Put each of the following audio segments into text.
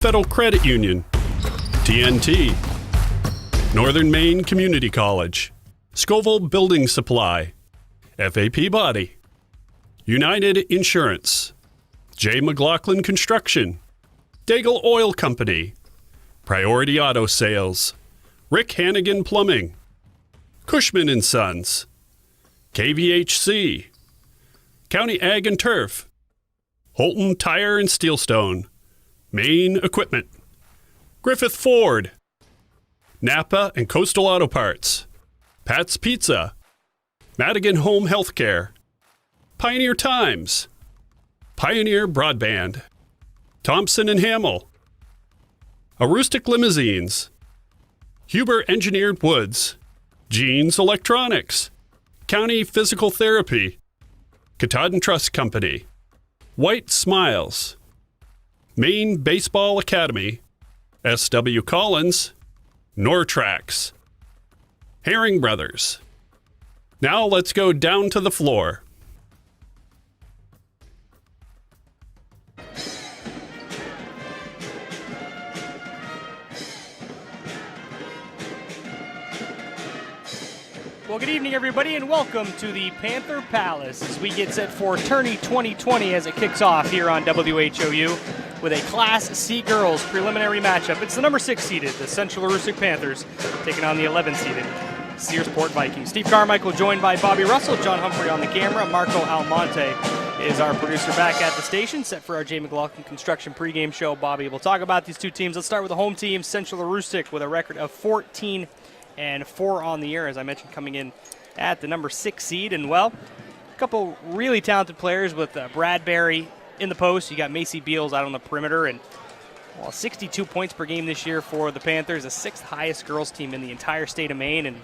Federal Credit Union, TNT, Northern Maine Community College, Scoville Building Supply, FAP Body, United Insurance, J. McLaughlin Construction, Daigle Oil Company, Priority Auto Sales, Rick Hannigan Plumbing, Cushman & Sons, KVHC, County Ag and Turf, Holton Tire and Steelstone, Maine Equipment, Griffith Ford, Napa and Coastal Auto Parts, Pat's Pizza, Madigan Home Healthcare, Pioneer Times, Pioneer Broadband, Thompson and Hamill, Aroostook Limousines, Huber Engineered Woods, Jeans Electronics, County Physical Therapy, Katahdin Trust Company, White Smiles, Maine Baseball Academy, S.W. Collins, Nortrax, Herring Brothers. Now let's go down to the floor. Well, good evening, everybody, and welcome to the Panther Palace as we get set for Tourney 2020 as it kicks off here on WHOU with a Class C girls preliminary matchup. It's the number 6 seeded, the Central Aroostook Panthers, taking on the 11 seeded Searsport Vikings. Steve Carmichael joined by Bobby Russell, John Humphrey on the camera. Marco Almonte is our producer back at the station, set for our J. McLaughlin Construction pregame show. Bobby will talk about these two teams. Let's start with the home team, Central Aroostook, with a record of 14-4 on the year, as I mentioned, coming in at the number 6 seed. And, well, a couple really talented players with Bradbury in the post. You got Macy Beals out on the perimeter, and 62 points per game this year for the Panthers, the 6th highest girls team in the entire state of Maine, and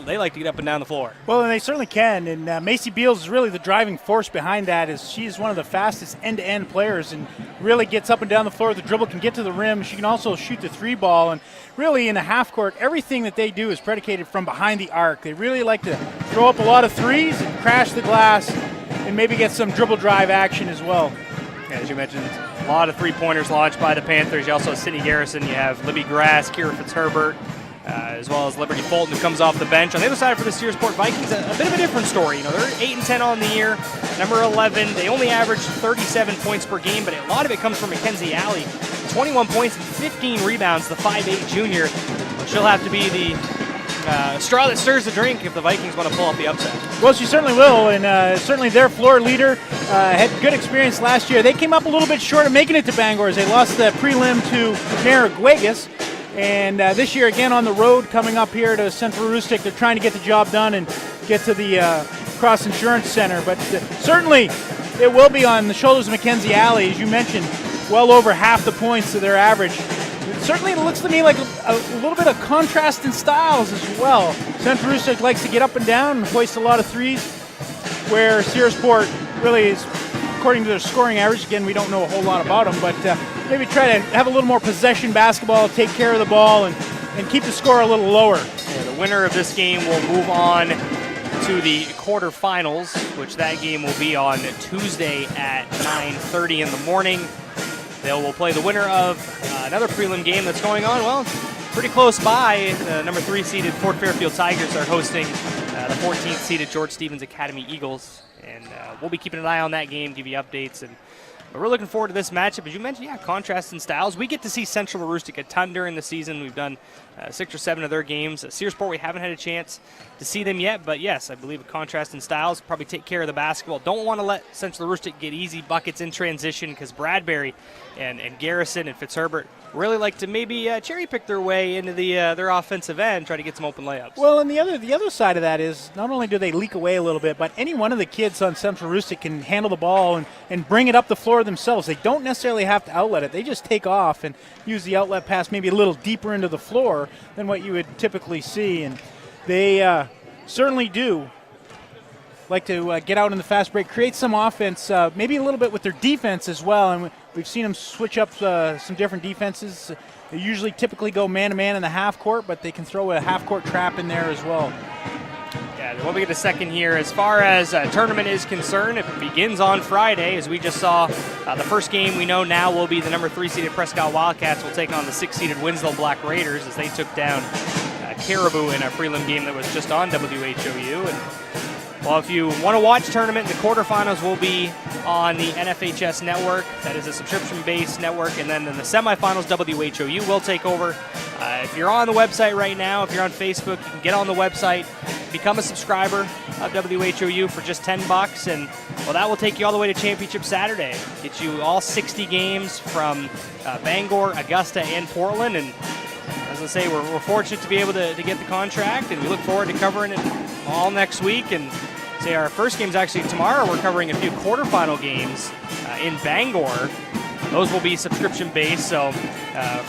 they like to get up and down the floor. Well, and they certainly can, and Macy Beals is really the driving force behind that. Is she's one of the fastest end-to-end players and really gets up and down the floor with the dribble, can get to the rim. She can also shoot the 3-ball, and really in the half court, everything that they do is predicated from behind the arc. They really like to throw up a lot of threes and crash the glass and maybe get some dribble drive action as well. As you mentioned, a lot of three-pointers launched by the Panthers. You also have Sydney Garrison. You have Libby Grass, Kira Fitzherbert, as well as Liberty Fulton, who comes off the bench. On the other side for the Searsport Vikings, a bit of a different story. You know, they're 8-10 on the year, number 11. They only average 37 points per game, but a lot of it comes from Mackenzie Alley. 21 points and 15 rebounds, the 5'8 junior. She'll have to be the straw that stirs the drink if the Vikings want to pull off the upset. Well, she certainly will, and certainly their floor leader had good experience last year. They came up a little bit short of making it to Bangor as they lost the prelim to Narragansett. And this year, again, on the road, coming up here to Central Aroostook, they're trying to get the job done and get to the Cross Insurance Center. But certainly, it will be on the shoulders of Mackenzie Alley, as you mentioned, well over half the points of their average. Certainly, it looks to me like a little bit of contrast in styles as well. Central Aroostook likes to get up and down and hoist a lot of threes, where Searsport really is, according to their scoring average, again, we don't know a whole lot about them, but maybe try to have a little more possession basketball, take care of the ball, and keep the score a little lower. Yeah, the winner of this game will move on to the quarterfinals, which that game will be on Tuesday at 9:30 in the morning. They will play the winner of another prelim game that's going on, well, pretty close by. The number 3 seeded Fort Fairfield Tigers are hosting the 14th seeded George Stevens Academy Eagles. And we'll be keeping an eye on that game, give you updates. But we're looking forward to this matchup. As you mentioned, contrast in styles. We get to see Central Aroostook a ton during the season. We've done 6 or 7 of their games. Searsport, we haven't had a chance to see them yet. But, yes, I believe a contrast in styles. Probably take care of the basketball. Don't want to let Central Aroostook get easy buckets in transition because Bradbury and Garrison and Fitzherbert really like to maybe cherry-pick their way into their offensive end, try to get some open layups. Well, and the other side of that is not only do they leak away a little bit, but any one of the kids on Central Aroostook can handle the ball and bring it up the floor themselves. They don't necessarily have to outlet it. They just take off and use the outlet pass maybe a little deeper into the floor than what you would typically see. And they certainly do like to get out in the fast break, create some offense, maybe a little bit with their defense as well. And we've seen them switch up some different defenses. They usually typically go man-to-man in the half court, but they can throw a half-court trap in there as well. Yeah, Yeah, we'll get a second here. As far as tournament is concerned, it begins on Friday. As we just saw, the first game we know now will be the number 3-seeded Prescott Wildcats will take on the 6-seeded Winslow Black Raiders as they took down Caribou in a prelim game that was just on WHOU. And well, if you want to watch tournament, the quarterfinals will be on the NFHS network. That is a subscription-based network. And then in the semifinals, WHOU will take over. If you're on the website right now, if you're on Facebook, you can get on the website, become a subscriber of WHOU for just $10. And, well, that will take you all the way to Championship Saturday. Get you all 60 games from Bangor, Augusta, and Portland. And as I say, we're fortunate to be able to get the contract, and we look forward to covering it all next week. And say our first game's actually tomorrow. We're covering a few quarterfinal games in Bangor. Those will be subscription-based, so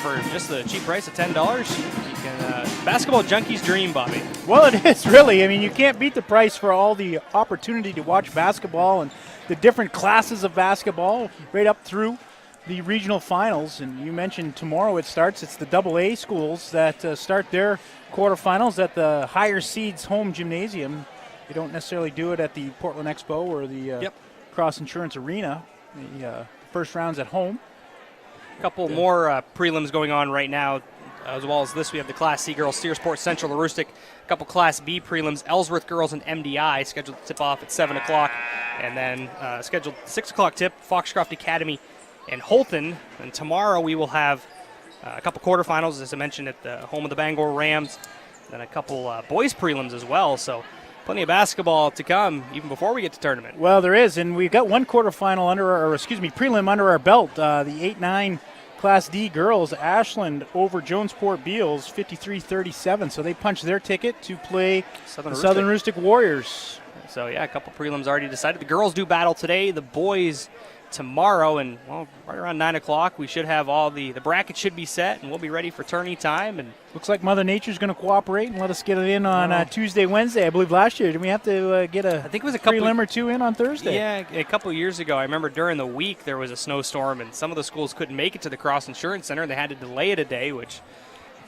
for just the cheap price of $10, you can basketball junkie's dream, Bobby. Well, it is really. I mean, you can't beat the price for all the opportunity to watch basketball and the different classes of basketball right up through the regional finals. And you mentioned tomorrow it starts. It's the AA schools that start their quarterfinals at the higher seeds home gymnasium. You don't necessarily do it at the Portland Expo or the Cross Insurance Arena. The first round's at home. A couple more prelims going on right now. As well as this, we have the Class C girls, Searsport, Central, Aroostook. A couple Class B prelims, Ellsworth girls and MDI, scheduled to tip off at 7 o'clock. And then scheduled 6 o'clock tip, Foxcroft Academy and Holton. And tomorrow we will have a couple quarterfinals, as I mentioned, at the home of the Bangor Rams. And a couple boys prelims as well. So plenty of basketball to come even before we get to tournament. Well, there is, and we've got one quarterfinal prelim under our belt. The 8-9 Class D girls, Ashland over Jonesport Beals, 53-37. So they punched their ticket to play the Southern Aroostook Warriors. So yeah, a couple prelims already decided. The girls do battle today. The boys tomorrow, and well, right around 9 o'clock, we should have all the brackets should be set, and we'll be ready for tourney time. And looks like Mother Nature's going to cooperate and let us get it in on Tuesday, Wednesday. I believe last year, did we have to get I think it was a prelim or two in on Thursday? Yeah, a couple of years ago, I remember during the week there was a snowstorm, and some of the schools couldn't make it to the Cross Insurance Center, and they had to delay it a day, which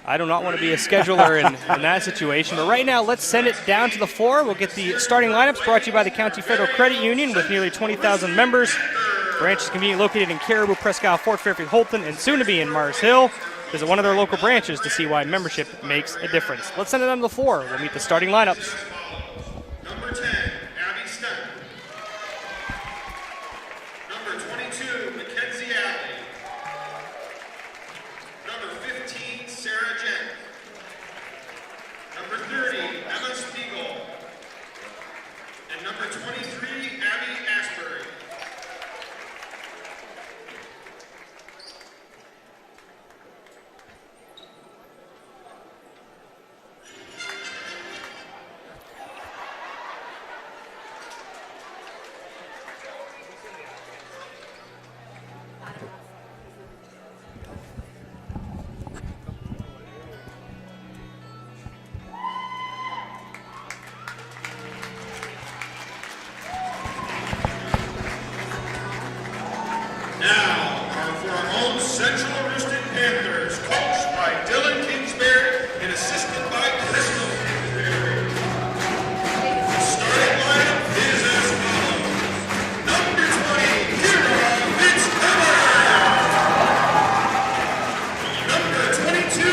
I do not want to be a scheduler in that situation. But right now, let's send it down to the floor. We'll get the starting lineups brought to you by the County Federal Credit Union with nearly 20,000 members. Branch is conveniently located in Caribou, Prescott, Fort Fairfield, Holton, and soon to be in Mars Hill. Visit one of their local branches to see why membership makes a difference. Let's send it on the floor. We'll meet the starting lineups. Number 10, Abby Stetton. Number 22, Mackenzie Alley. Number 15, Sarah Jen. Number 30, Emma Spiegel. And number 23, Abby Ashbury. Central Aroostook Panthers, coached by Dylan Kingsbury and assisted by Crystal Kingsbury. The starting lineup is as follows. Number 20, Kira Fitzgerald. Number 22,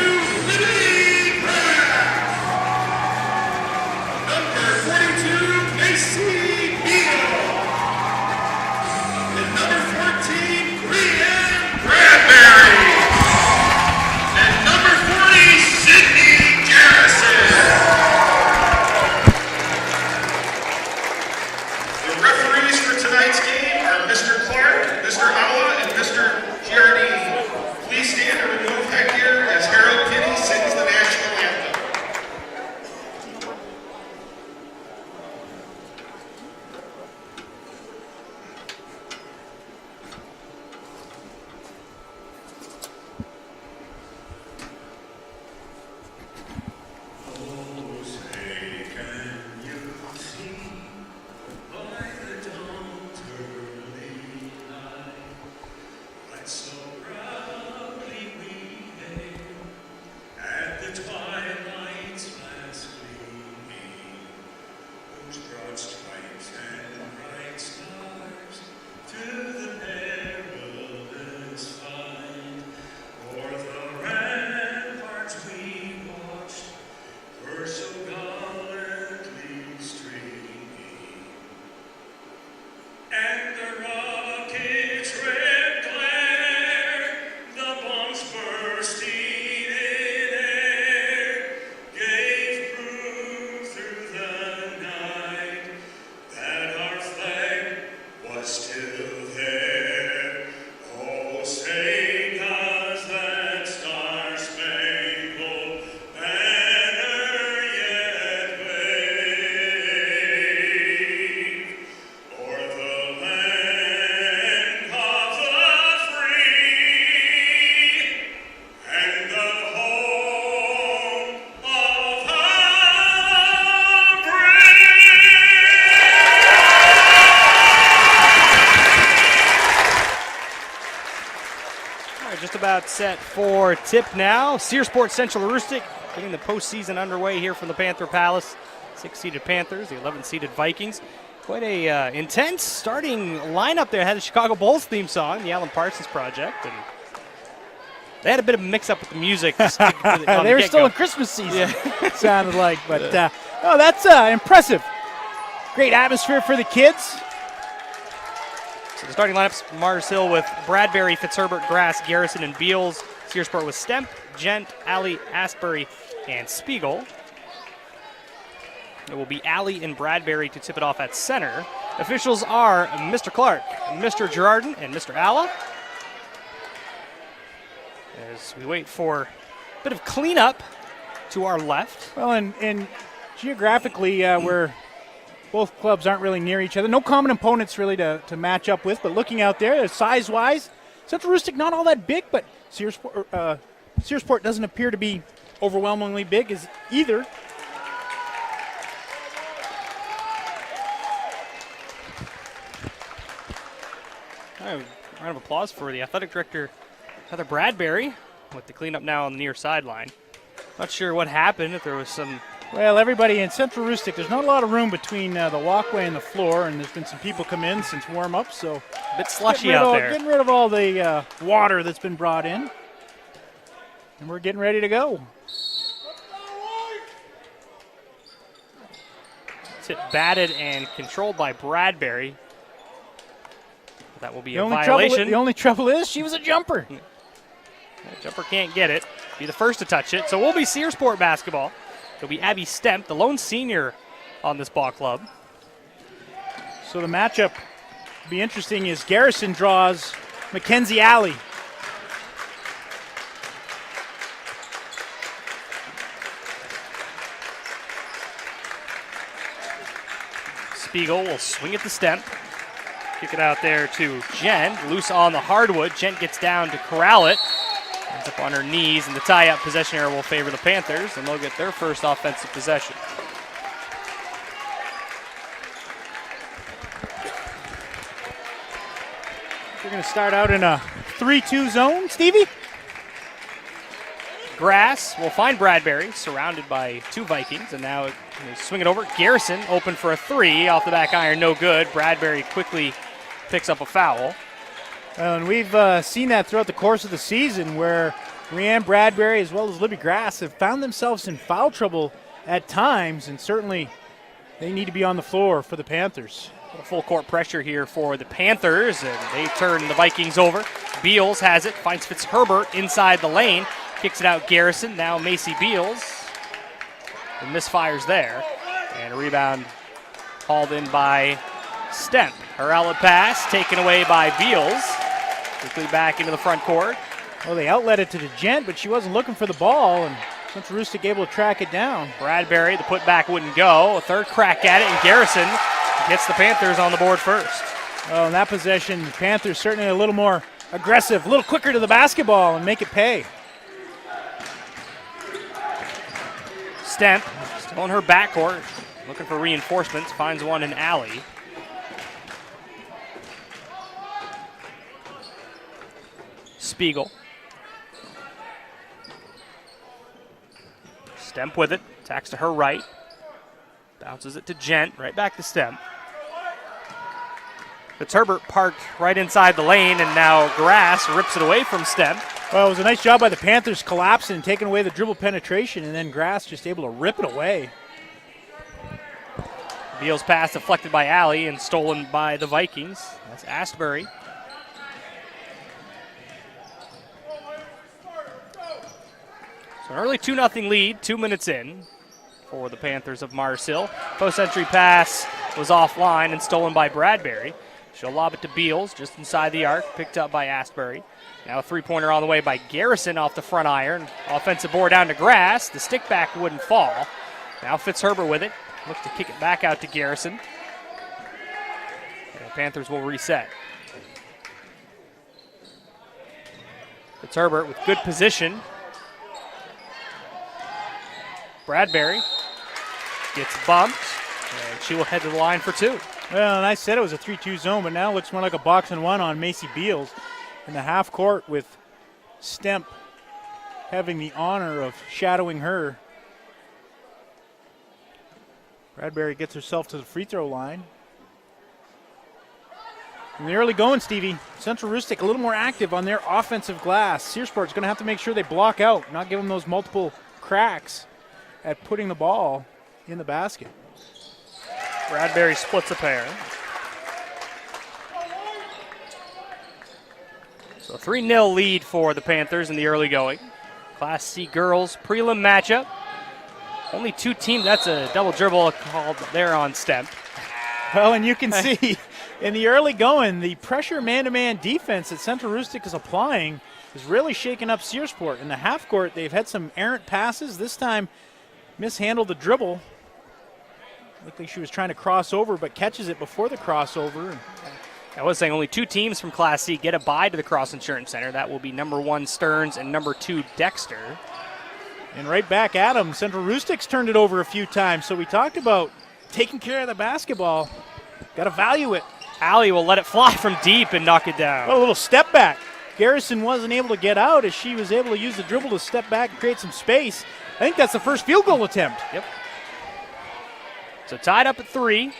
Libby Pratt. Number 42, Macy Beal. And number 14, Brianne Bradbury. about set for tip now. Searsport Central Aroostook getting the postseason underway here from the Panther Palace. 6-seeded Panthers, the 11-seeded Vikings. Quite a intense starting lineup there. Had the Chicago Bulls theme song, the Alan Parsons Project, and they had a bit of a mix-up with the music. They were still in Christmas season, it sounded like. But that's impressive. Great atmosphere for the kids. So the starting lineups, Mars Hill with Bradbury, Fitzherbert, Grass, Garrison, and Beals. Searsport with Stemp, Gent, Alley, Asbury, and Spiegel. It will be Alley and Bradbury to tip it off at center. Officials are Mr. Clark, Mr. Girardin, and Mr. Alla. As we wait for a bit of cleanup to our left. Well, and geographically, where both clubs aren't really near each other, no common opponents really to match up with, but looking out there, size-wise, Central Aroostook not all that big, but Searsport doesn't appear to be overwhelmingly big as either. Round of applause for the athletic director, Heather Bradbury, with the cleanup now on the near sideline. Not sure what happened, if there was some... Well, everybody in Central Aroostook, there's not a lot of room between the walkway and the floor, and there's been some people come in since warm-up, so... A bit slushy out there. Getting rid of all the water that's been brought in. And we're getting ready to go. Tip batted and controlled by Bradbury. That will be a violation. violation. The only trouble is she was a jumper. The jumper can't get it. Be the first to touch it. So we'll be Searsport basketball. It'll be Abby Stemp, the lone senior on this ball club. So the matchup will be interesting as Garrison draws Mackenzie Alley. Spiegel will swing at the Stemp. Kick it out there to Gent. Loose on the hardwood. Gent gets down to corral it. Ends up on her knees, and the tie-up possession error will favor the Panthers, and they'll get their first offensive possession. We're going to start out in a 3-2 zone. Stevie? Grass will find Bradbury, surrounded by two Vikings, and now they swing it over. Garrison open for a three. Off the back iron, no good. Bradbury quickly picks up a foul. And we've seen that throughout the course of the season where Rianne Bradbury as well as Libby Grass have found themselves in foul trouble at times, and certainly they need to be on the floor for the Panthers. Full court pressure here for the Panthers, and they turn the Vikings over. Beals has it, finds Fitzherbert inside the lane, kicks it out Garrison, now Macy Beals. And misfires there, and a rebound hauled in by Stemp. Her outlet pass taken away by Beals. Quickly back into the front court. Well, they outlet it to the Gent, but she wasn't looking for the ball, and Central Aroostook able to track it down. Bradbury, the putback wouldn't go. A third crack at it, and Garrison gets the Panthers on the board first. Well, in that possession, the Panthers certainly a little more aggressive, a little quicker to the basketball and make it pay. Stemp, still in her backcourt, looking for reinforcements, finds one in Alley. Spiegel. Stemp with it, attacks to her right. Bounces it to Gent, right back to Stemp. Fitzherbert parked right inside the lane, and now Grass rips it away from Stemp. Well, it was a nice job by the Panthers collapsing and taking away the dribble penetration, and then Grass just able to rip it away. Beals pass deflected by Alley and stolen by the Vikings. That's Asbury. So an early 2-0 lead, 2 minutes in for the Panthers of Mars Hill. Post-entry pass was offline and stolen by Bradbury. She'll lob it to Beals just inside the arc, picked up by Asbury. Now a three-pointer on the way by Garrison off the front iron. Offensive board down to Grass. The stick back wouldn't fall. Now Fitzherbert with it. Looks to kick it back out to Garrison. And the Panthers will reset. Fitzherbert with good position. Bradbury gets bumped, and she will head to the line for two. Well, and I said it was a 3-2 zone, but now it looks more like a box and one on Macy Beals in the half court with Stemp having the honor of shadowing her. Bradbury gets herself to the free throw line. In the early going, Stevie, Central Rustic a little more active on their offensive glass. Searsport's going to have to make sure they block out, not give them those multiple cracks at putting the ball in the basket. Bradbury splits a pair. So 3-0 lead for the Panthers in the early going. Class C girls prelim matchup. Only two teams. That's a double dribble called there on Stemp. Well, and you can see in the early going, the pressure man-to-man defense that Central Rustic is applying is really shaking up Searsport. In the half court, they've had some errant passes. This time, mishandled the dribble. Looked like she was trying to cross over, but catches it before the crossover. I was saying only two teams from Class C get a bye to the Cross Insurance Center. That will be number 1 Stearns and number 2 Dexter. And right back at them. Central Rustic's turned it over a few times. So we talked about taking care of the basketball. Got to value it. Allie will let it fly from deep and knock it down. What a little step back. Garrison wasn't able to get out as she was able to use the dribble to step back and create some space. I think that's the first field goal attempt. Yep. So tied up at 3.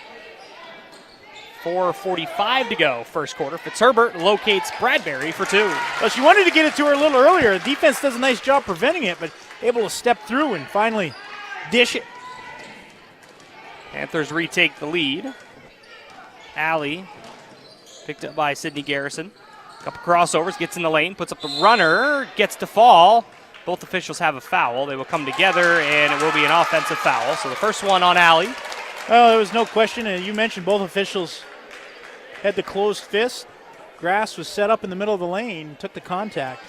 4:45 to go, first quarter. Fitzherbert locates Bradbury for 2. Well, she wanted to get it to her a little earlier. The defense does a nice job preventing it, but able to step through and finally dish it. Panthers retake the lead. Allie picked up by Sydney Garrison. Couple crossovers, gets in the lane, puts up the runner, gets to fall. Both officials have a foul. They will come together, and it will be an offensive foul. So the first one on Allie. Well, there was no question. You mentioned both officials had the closed fist. Grass was set up in the middle of the lane, took the contact.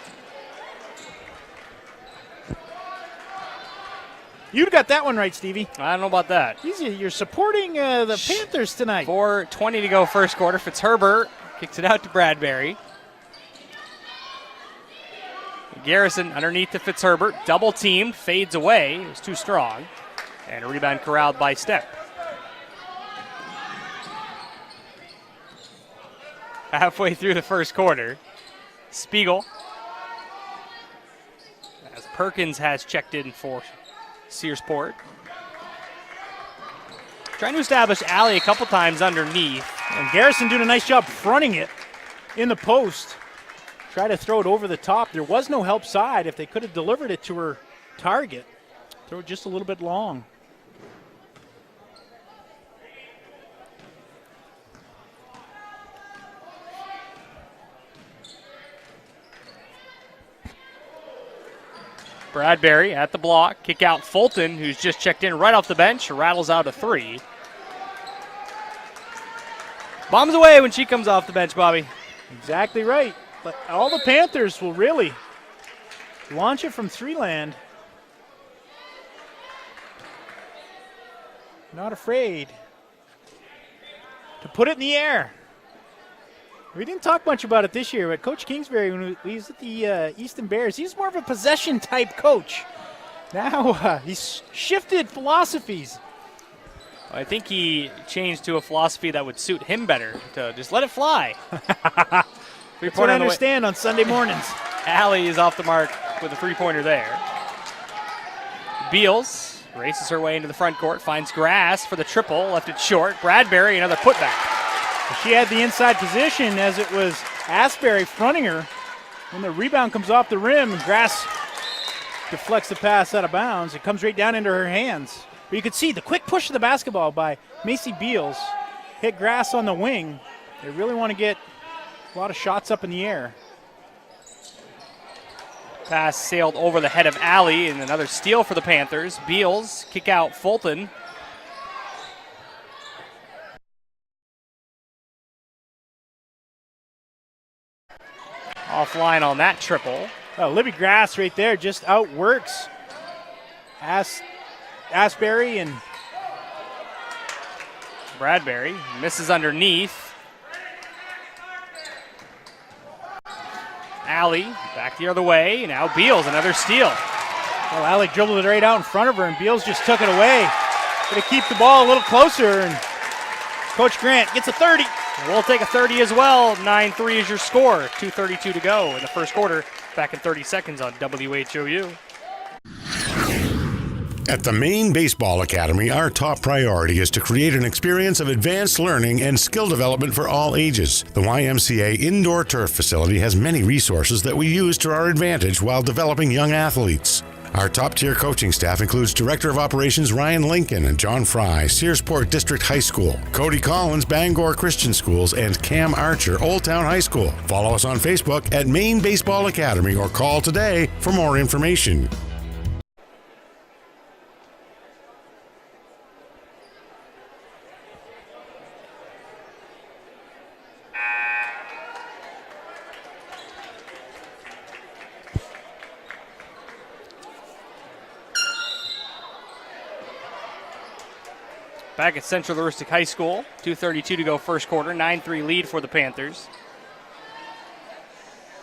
You got that one right, Stevie. I don't know about that. You're supporting the Panthers tonight. 4:20 to go, first quarter. Fitzherbert kicks it out to Bradbury. Garrison underneath to Fitzherbert. Double teamed, fades away. It was too strong. And a rebound corralled by Stepp. Halfway through the first quarter, Spiegel, as Perkins has checked in for Searsport. Trying to establish Allie a couple times underneath. And Garrison doing a nice job fronting it in the post. Try to throw it over the top. There was no help side. If they could have delivered it to her target, throw it just a little bit long. Bradbury at the block. Kick out Fulton, who's just checked in right off the bench. Rattles out a 3. Bombs away when she comes off the bench, Bobby. Exactly right. But all the Panthers will really launch it from 3-land. Not afraid to put it in the air. We didn't talk much about it this year, but Coach Kingsbury, when he was at the Easton Bears, he's more of a possession-type coach. Now he's shifted philosophies. I think he changed to a philosophy that would suit him better, to just let it fly. That's what I understand on Sunday mornings. Allie is off the mark with a three-pointer there. Beals races her way into the front court, finds Grass for the triple, left it short. Bradbury, another putback. She had the inside position as it was Asbury fronting her. When the rebound comes off the rim, and Grass deflects the pass out of bounds. It comes right down into her hands. But you could see the quick push of the basketball by Macy Beals. Hit Grass on the wing. They really want to get a lot of shots up in the air. Pass sailed over the head of Allie, and another steal for the Panthers. Beals kick out Fulton. Offline on that triple. Oh, Libby Grass right there just outworks Asbury, and Bradbury misses underneath. Allie back the other way. Now Beals, another steal. Well, Allie dribbled it right out in front of her, and Beals just took it away. Going to keep the ball a little closer, and Coach Grant gets a 30. We'll take a 30 as well. 9-3 is your score. 2:32 to go in the first quarter. Back in 30 seconds on WHOU. At the Maine Baseball Academy, our top priority is to create an experience of advanced learning and skill development for all ages. The YMCA indoor turf facility has many resources that we use to our advantage while developing young athletes. Our top-tier coaching staff includes Director of Operations Ryan Lincoln and John Fry, Searsport District High School, Cody Collins, Bangor Christian Schools, and Cam Archer, Old Town High School. Follow us on Facebook at Maine Baseball Academy or call today for more information. Back at Central Heuristic High School, 2:32 to go first quarter, 9-3 lead for the Panthers.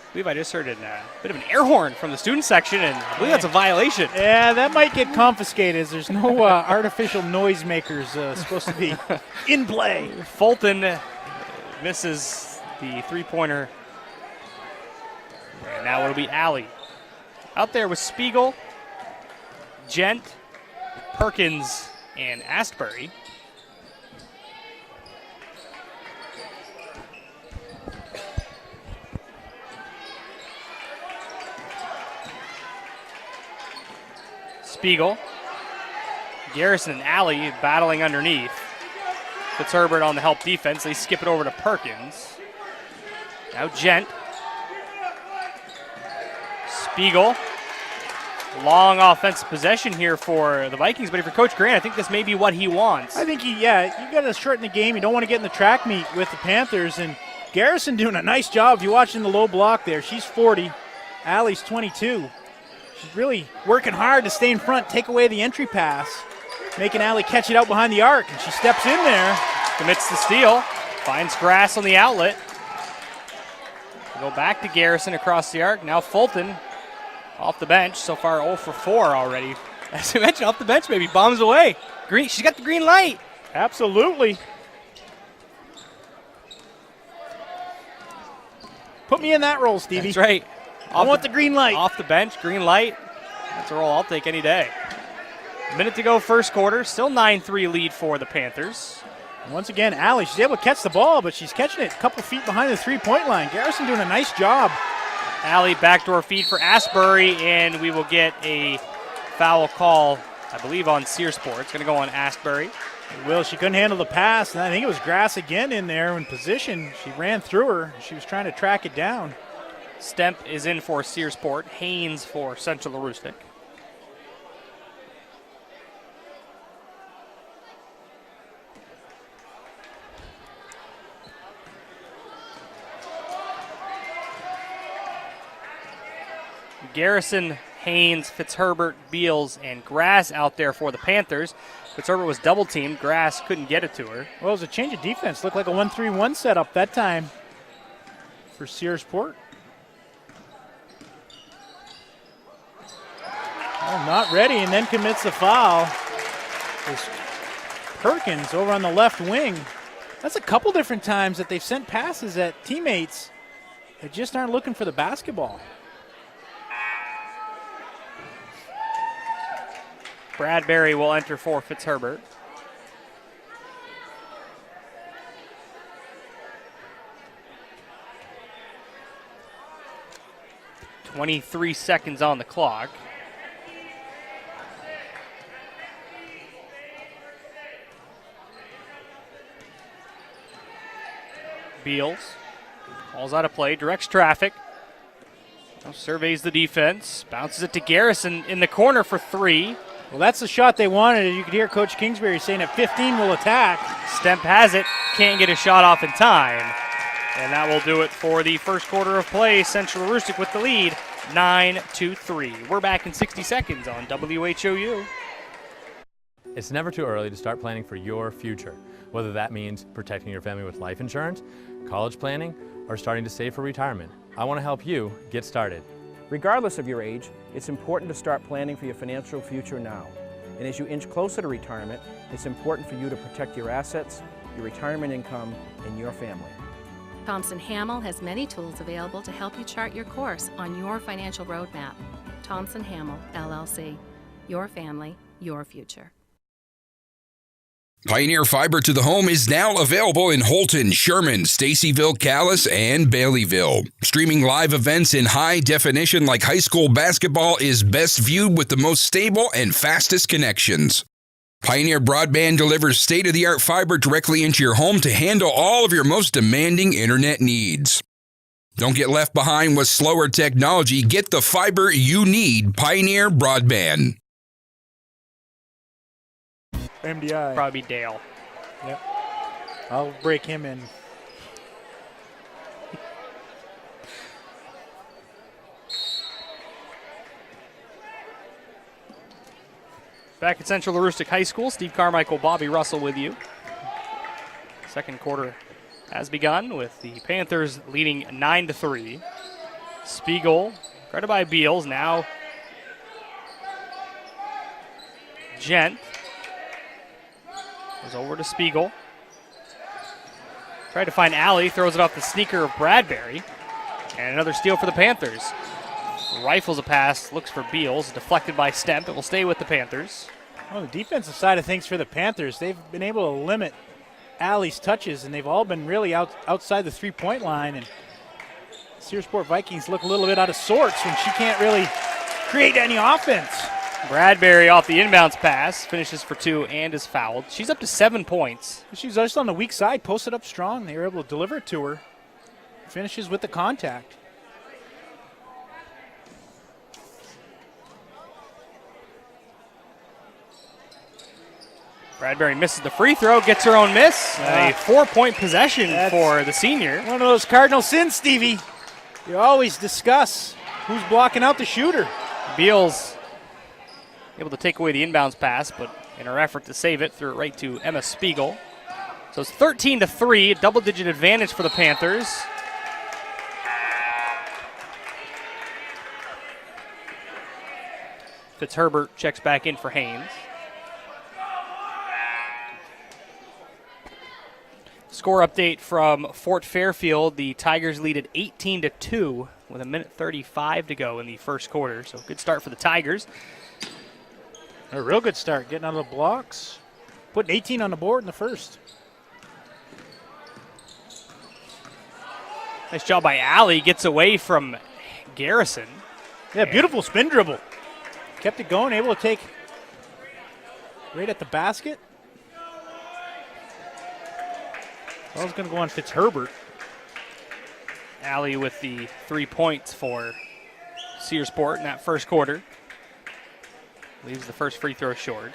I believe I just heard a bit of an air horn from the student section, and I believe that's a violation. Yeah, that might get confiscated as there's no artificial noisemakers supposed to be in play. Fulton misses the three-pointer. And now it'll be Alley. Out there with Spiegel, Gent, Perkins, and Astbury. Spiegel, Garrison and Alley battling underneath. Fitzherbert on the help defense. They skip it over to Perkins. Now Gent. Spiegel. Long offensive possession here for the Vikings, but for Coach Grant, I think this may be what he wants. I think you got to shorten the game. You don't want to get in the track meet with the Panthers, and Garrison doing a nice job. If you're watching the low block there, she's 40, Allie's 22. She's really working hard to stay in front, take away the entry pass, making Allie catch it out behind the arc, and she steps in there. Commits the steal, finds grass on the outlet. Go back to Garrison across the arc. Now Fulton off the bench, so far 0 for 4 already. As I mentioned, off the bench, maybe bombs away. Green, she's got the green light. Absolutely. Put me in that role, Stevie. That's right. I want the green light. Off the bench, green light. That's a roll I'll take any day. A minute to go first quarter. Still 9-3 lead for the Panthers. Once again, Allie, she's able to catch the ball, but she's catching it a couple feet behind the three-point line. Garrison doing a nice job. Alley backdoor feed for Astbury, and we will get a foul call, I believe, on Searsport. It's going to go on Astbury. Well, she couldn't handle the pass, and I think it was Grass again in there in position. She ran through her. She was trying to track it down. Stemp is in for Searsport. Haynes for Central Heuristic. Garrison, Haynes, Fitzherbert, Beals, and Grass out there for the Panthers. Fitzherbert was double-teamed. Grass couldn't get it to her. Well, it was a change of defense. Looked like a 1-3-1 setup that time for Searsport. Oh, not ready, and then commits the foul. There's Perkins over on the left wing. That's a couple different times that they've sent passes at teammates that just aren't looking for the basketball. Bradbury will enter for Fitzherbert. .23 seconds on the clock. Beals falls out of play, directs traffic. Now surveys the defense, bounces it to Garrison in the corner for three. Well, that's the shot they wanted. You could hear Coach Kingsbury saying at 15 we'll attack. Stemp has it, can't get a shot off in time. And that will do it for the first quarter of play. Central Heuristic with the lead, 9-3. We're back in 60 seconds on WHOU. It's never too early to start planning for your future, whether that means protecting your family with life insurance, college planning, or starting to save for retirement. I want to help you get started. Regardless of your age, it's important to start planning for your financial future now. And as you inch closer to retirement, it's important for you to protect your assets, your retirement income, and your family. Thompson Hamel has many tools available to help you chart your course on your financial roadmap. Thompson Hamel, LLC. Your family, your future. Pioneer Fiber to the Home is now available in Holton, Sherman, Stacyville, Calais, and Baileyville. Streaming live events in high definition like high school basketball is best viewed with the most stable and fastest connections. Pioneer Broadband delivers state-of-the-art fiber directly into your home to handle all of your most demanding internet needs. Don't get left behind with slower technology. Get the fiber you need. Pioneer Broadband. MDI. Probably Dale. Yep. I'll break him in. Back at Central Aroostook High School, Steve Carmichael, Bobby Russell with you. Second quarter has begun with the Panthers leading 9-3. Spiegel, guarded by Beals, now Gent. Goes over to Spiegel. Tried to find Alley, throws it off the sneaker of Bradbury. And another steal for the Panthers. Rifles a pass, looks for Beals, deflected by Stemp. It will stay with the Panthers. On the defensive side of things for the Panthers, they've been able to limit Alley's touches, and they've all been really outside the three-point line. And Searsport Vikings look a little bit out of sorts when she can't really create any offense. Bradbury off the inbounds pass, finishes for 2 and is fouled. She's up to 7 points. She's just on the weak side, posted up strong. They were able to deliver it to her. Finishes with the contact. Oh. Bradbury misses the free throw, gets her own miss. A 4-point possession for the senior. One of those cardinal sins, Stevie. You always discuss who's blocking out the shooter. Beals able to take away the inbounds pass, but in her effort to save it, threw it right to Emma Spiegel. So it's 13-3, double-digit advantage for the Panthers. Fitzherbert checks back in for Haynes. Score update from Fort Fairfield. The Tigers lead at 18-2 with 1:35 to go in the first quarter. So good start for the Tigers. A real good start, getting out of the blocks. Putting 18 on the board in the first. Nice job by Alley. Gets away from Garrison. Yeah, beautiful spin dribble. Kept it going, able to take right at the basket. Well, it's going to go on Fitzherbert. Alley with the 3 points for Searsport in that first quarter. Leaves the first free throw short.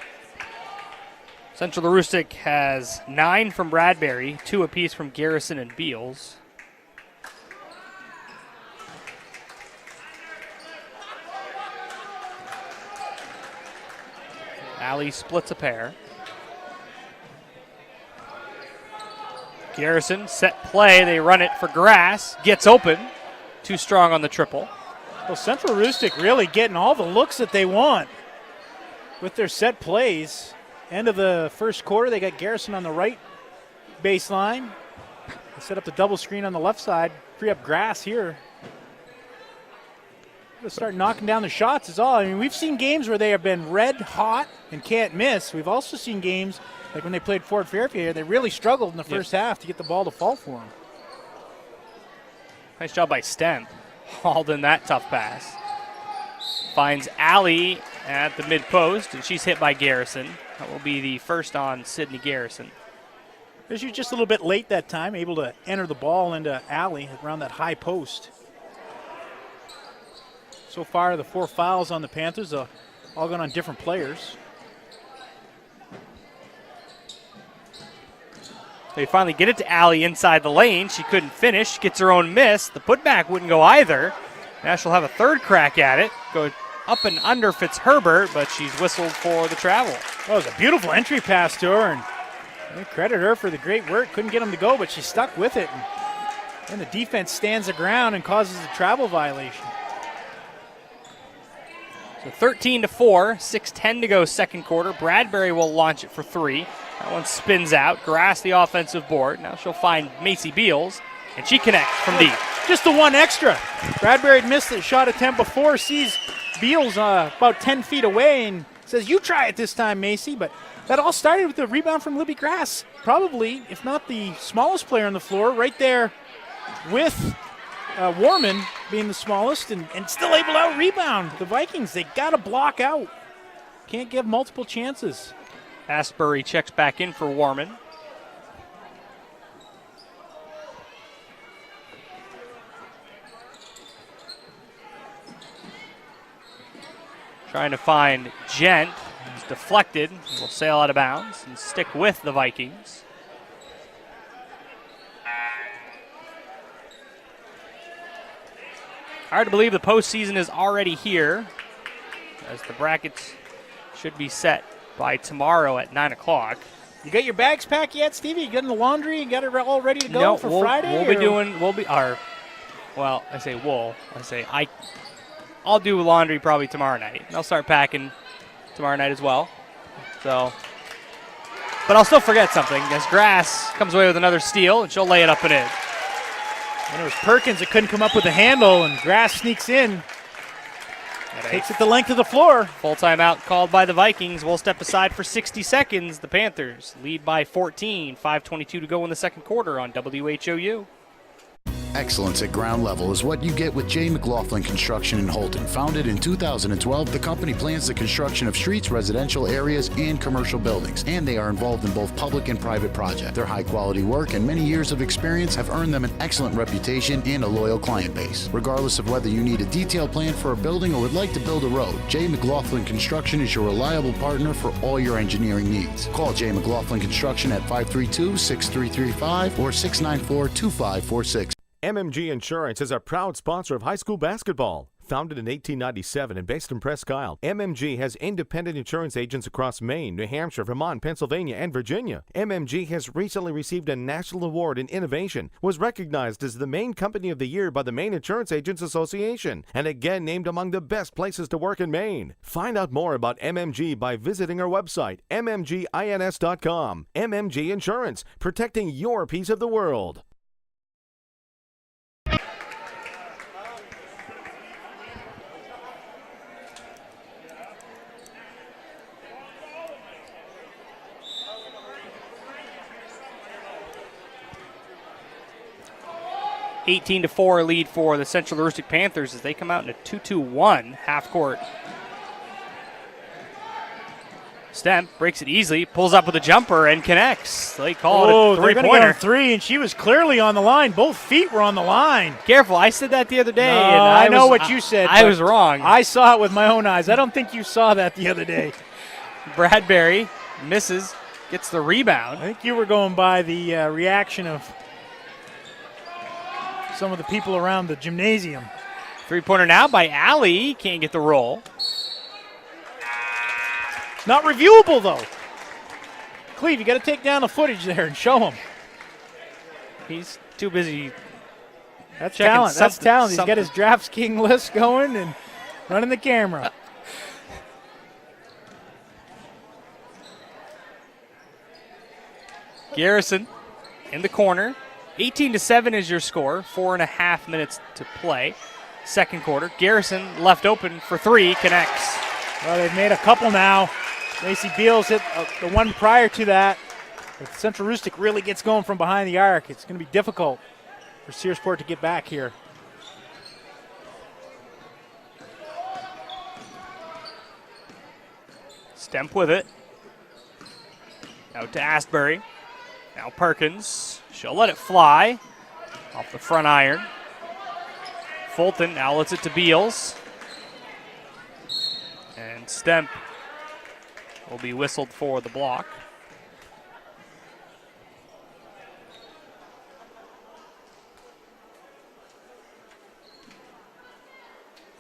Central Aroostook has 9 from Bradbury, 2 apiece from Garrison and Beals. Alley splits a pair. Garrison, set play, they run it for Grass, gets open, too strong on the triple. Well, Central Aroostook really getting all the looks that they want with their set plays. End of the first quarter, they got Garrison on the right baseline. They set up the double screen on the left side, free up Grass here. To start knocking down the shots is all. I mean, we've seen games where they have been red hot and can't miss. We've also seen games like when they played Fort Fairfield, they really struggled in the first half to get the ball to fall for them. Nice job by Stemp. Hauled in that tough pass. Finds Alley at the mid-post, and she's hit by Garrison. That will be the first on Sydney Garrison. She was just a little bit late that time, able to enter the ball into Alley around that high post. So far, the 4 fouls on the Panthers, all gone on different players. They finally get it to Alley inside the lane. She couldn't finish, gets her own miss. The putback wouldn't go either. Now she'll have a third crack at it. Go up and under Fitzherbert, but she's whistled for the travel. That was a beautiful entry pass to her, and they credit her for the great work. Couldn't get them to go, but she stuck with it. And the defense stands the ground and causes a travel violation. So 13-4, 6:10 to go second quarter. Bradbury will launch it for 3. That one spins out. Grass the offensive board. Now she'll find Macy Beals. And she connects from deep. Just the one extra. Bradbury had missed the shot attempt before, sees Beals about 10 feet away and says, you try it this time, Macy. But that all started with the rebound from Libby Grass. Probably, if not the smallest player on the floor, right there with Warman being the smallest and still able to out-rebound the Vikings. They got to block out. Can't give multiple chances. Asbury checks back in for Warman. Trying to find Gent. He's deflected. Will sail out of bounds and stick with the Vikings. Hard to believe the postseason is already here, as the brackets should be set by tomorrow at 9 o'clock. You got your bags packed yet, Stevie? You got in the laundry? You got it all ready to go for Friday? I'll do laundry probably tomorrow night. I'll start packing tomorrow night as well. So, but I'll still forget something, as Grass comes away with another steal, and she'll lay it up and in. And it was Perkins that couldn't come up with a handle, and Grass sneaks in. Takes it the length of the floor. Full timeout called by the Vikings. We'll step aside for 60 seconds. The Panthers lead by 14. 5:22 to go in the second quarter on WHOU. Excellence at ground level is what you get with J. McLaughlin Construction in Holton. Founded in 2012, the company plans the construction of streets, residential areas, and commercial buildings, and they are involved in both public and private projects. Their high-quality work and many years of experience have earned them an excellent reputation and a loyal client base. Regardless of whether you need a detailed plan for a building or would like to build a road, J. McLaughlin Construction is your reliable partner for all your engineering needs. Call J. McLaughlin Construction at 532-6335 or 694-2546. MMG Insurance is a proud sponsor of high school basketball. Founded in 1897 and based in Presque Isle, MMG has independent insurance agents across Maine, New Hampshire, Vermont, Pennsylvania, and Virginia. MMG has recently received a national award in innovation, was recognized as the Maine Company of the Year by the Maine Insurance Agents Association, and again named among the best places to work in Maine. Find out more about MMG by visiting our website, mmgins.com. MMG Insurance, protecting your piece of the world. (18-4) lead for the Central Heuristic Panthers as they come out in a 2-2-1 half court. Stemp breaks it easily, pulls up with a jumper and connects. They call it a three-pointer. Three, and she was clearly on the line. Both feet were on the line. Careful, I said that the other day. No, and I know what you said. I was wrong. I saw it with my own eyes. I don't think you saw that the other day. Bradbury misses, gets the rebound. I think you were going by the reaction of some of the people around the gymnasium. Three-pointer now by Alley. Can't get the roll. Not reviewable, though. Cleve, you got to take down the footage there and show him. He's too busy. That's talent. That's talent. He's got his DraftKings list going and running the camera. Garrison in the corner. 18-7 is your score. 4.5 minutes to play. Second quarter. Garrison left open for three. Connects. Well, they've made a couple now. Lacey Beals hit the one prior to that. If Central Heuristic really gets going from behind the arc, it's going to be difficult for Searsport to get back here. Stemp with it. Out to Asbury. Now Perkins. She'll let it fly off the front iron. Fulton now lets it to Beals. And Stemp will be whistled for the block.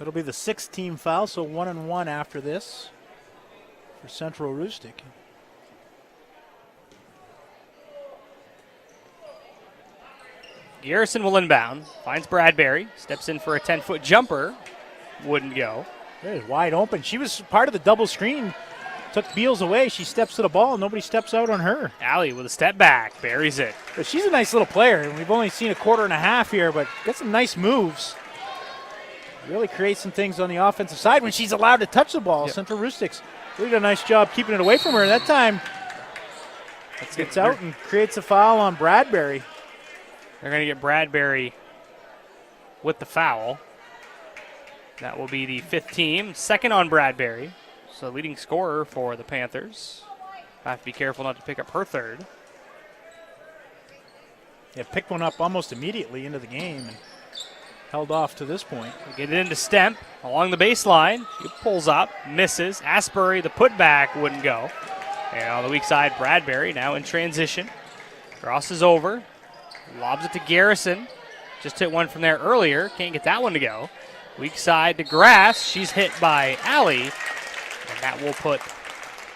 It'll be the sixth team foul, so 1-1 after this for Central Heuristic. Garrison will inbound, finds Bradbury, steps in for a 10-foot jumper, wouldn't go. It was wide open. She was part of the double screen took Beals away. She steps to the ball. Nobody steps out on her. Allie with a step back, buries it. But she's a nice little player. We've only seen a quarter and a half here, but got some nice moves. Really creates some things on the offensive side when she's allowed to touch the ball. Yep. Central Rustics really did a nice job keeping it away from her. That time, gets out and creates a foul on Bradbury. They're going to get Bradbury with the foul. That will be the 5th team. Second on Bradbury. So leading scorer for the Panthers. Have to be careful not to pick up her 3rd. Yeah, picked one up almost immediately into the game and held off to this point. We get it into Stemp along the baseline. She pulls up, misses. Asbury, the putback, wouldn't go. And on the weak side, Bradbury now in transition. Crosses over, lobs it to Garrison. Just hit one from there earlier. Can't get that one to go. Weak side to Grass. She's hit by Allie. And that will put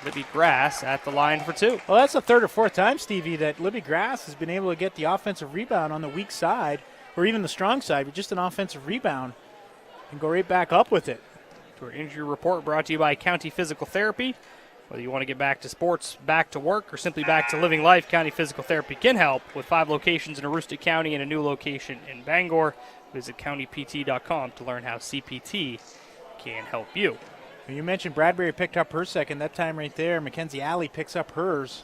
Libby Grass at the line for 2. Well, that's the 3rd or 4th time, Stevie, that Libby Grass has been able to get the offensive rebound on the weak side, or even the strong side, but just an offensive rebound and go right back up with it. To our injury report brought to you by County Physical Therapy. Whether you want to get back to sports, back to work, or simply back to living life, County Physical Therapy can help. With 5 locations in Aroostook County and a new location in Bangor, visit countypt.com to learn how CPT can help you. You mentioned Bradbury picked up her 2nd. That time right there, Mackenzie Alley picks up hers.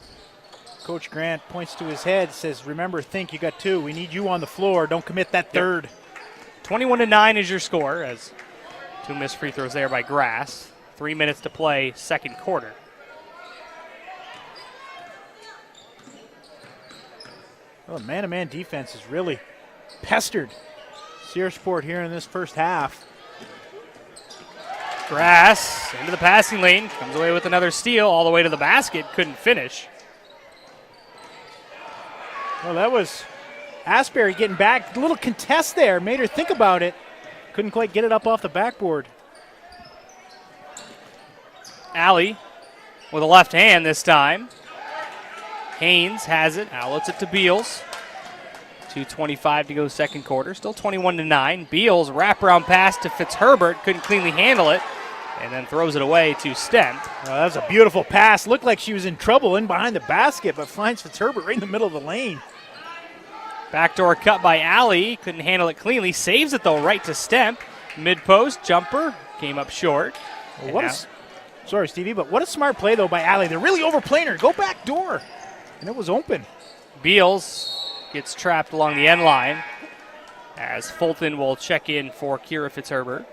Coach Grant points to his head, says, remember, think, you got 2. We need you on the floor. Don't commit that 3rd. 21-9 is your score, as 2 missed free throws there by Grass. 3 minutes to play, 2nd quarter. Well, man-to-man defense has really pestered Searsport here in this first half. Grass into the passing lane, comes away with another steal all the way to the basket, couldn't finish. Well, that was Asbury getting back. A little contest there, made her think about it. Couldn't quite get it up off the backboard. Allie with a left hand this time. Haynes has it, outlets it to Beals. 2:25 to go 2nd quarter, still 21-9. Beals wraparound pass to Fitzherbert, couldn't cleanly handle it, and then throws it away to Stent. That was a beautiful pass. Looked like she was in trouble in behind the basket, but finds Fitzherbert right in the middle of the lane. Backdoor cut by Allie, couldn't handle it cleanly. Saves it though, right to Stemp. Mid-post jumper, came up short. Well, sorry, Stevie, but what a smart play though by Allie. They're really overplaying her. Go back door, and it was open. Beals gets trapped along the end line as Fulton will check in for Kira Fitzherbert.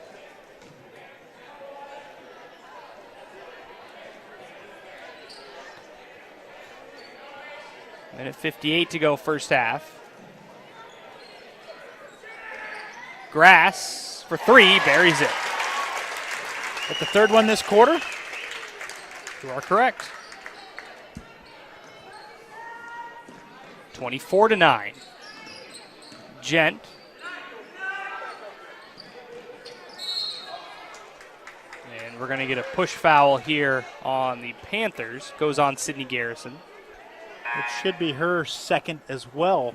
Minute 58 to go first half. Grass for 3, buries it. At the 3rd one this quarter? You are correct. 24-9. Gent. And we're going to get a push foul here on the Panthers. Goes on Sydney Garrison. It should be her 2nd as well.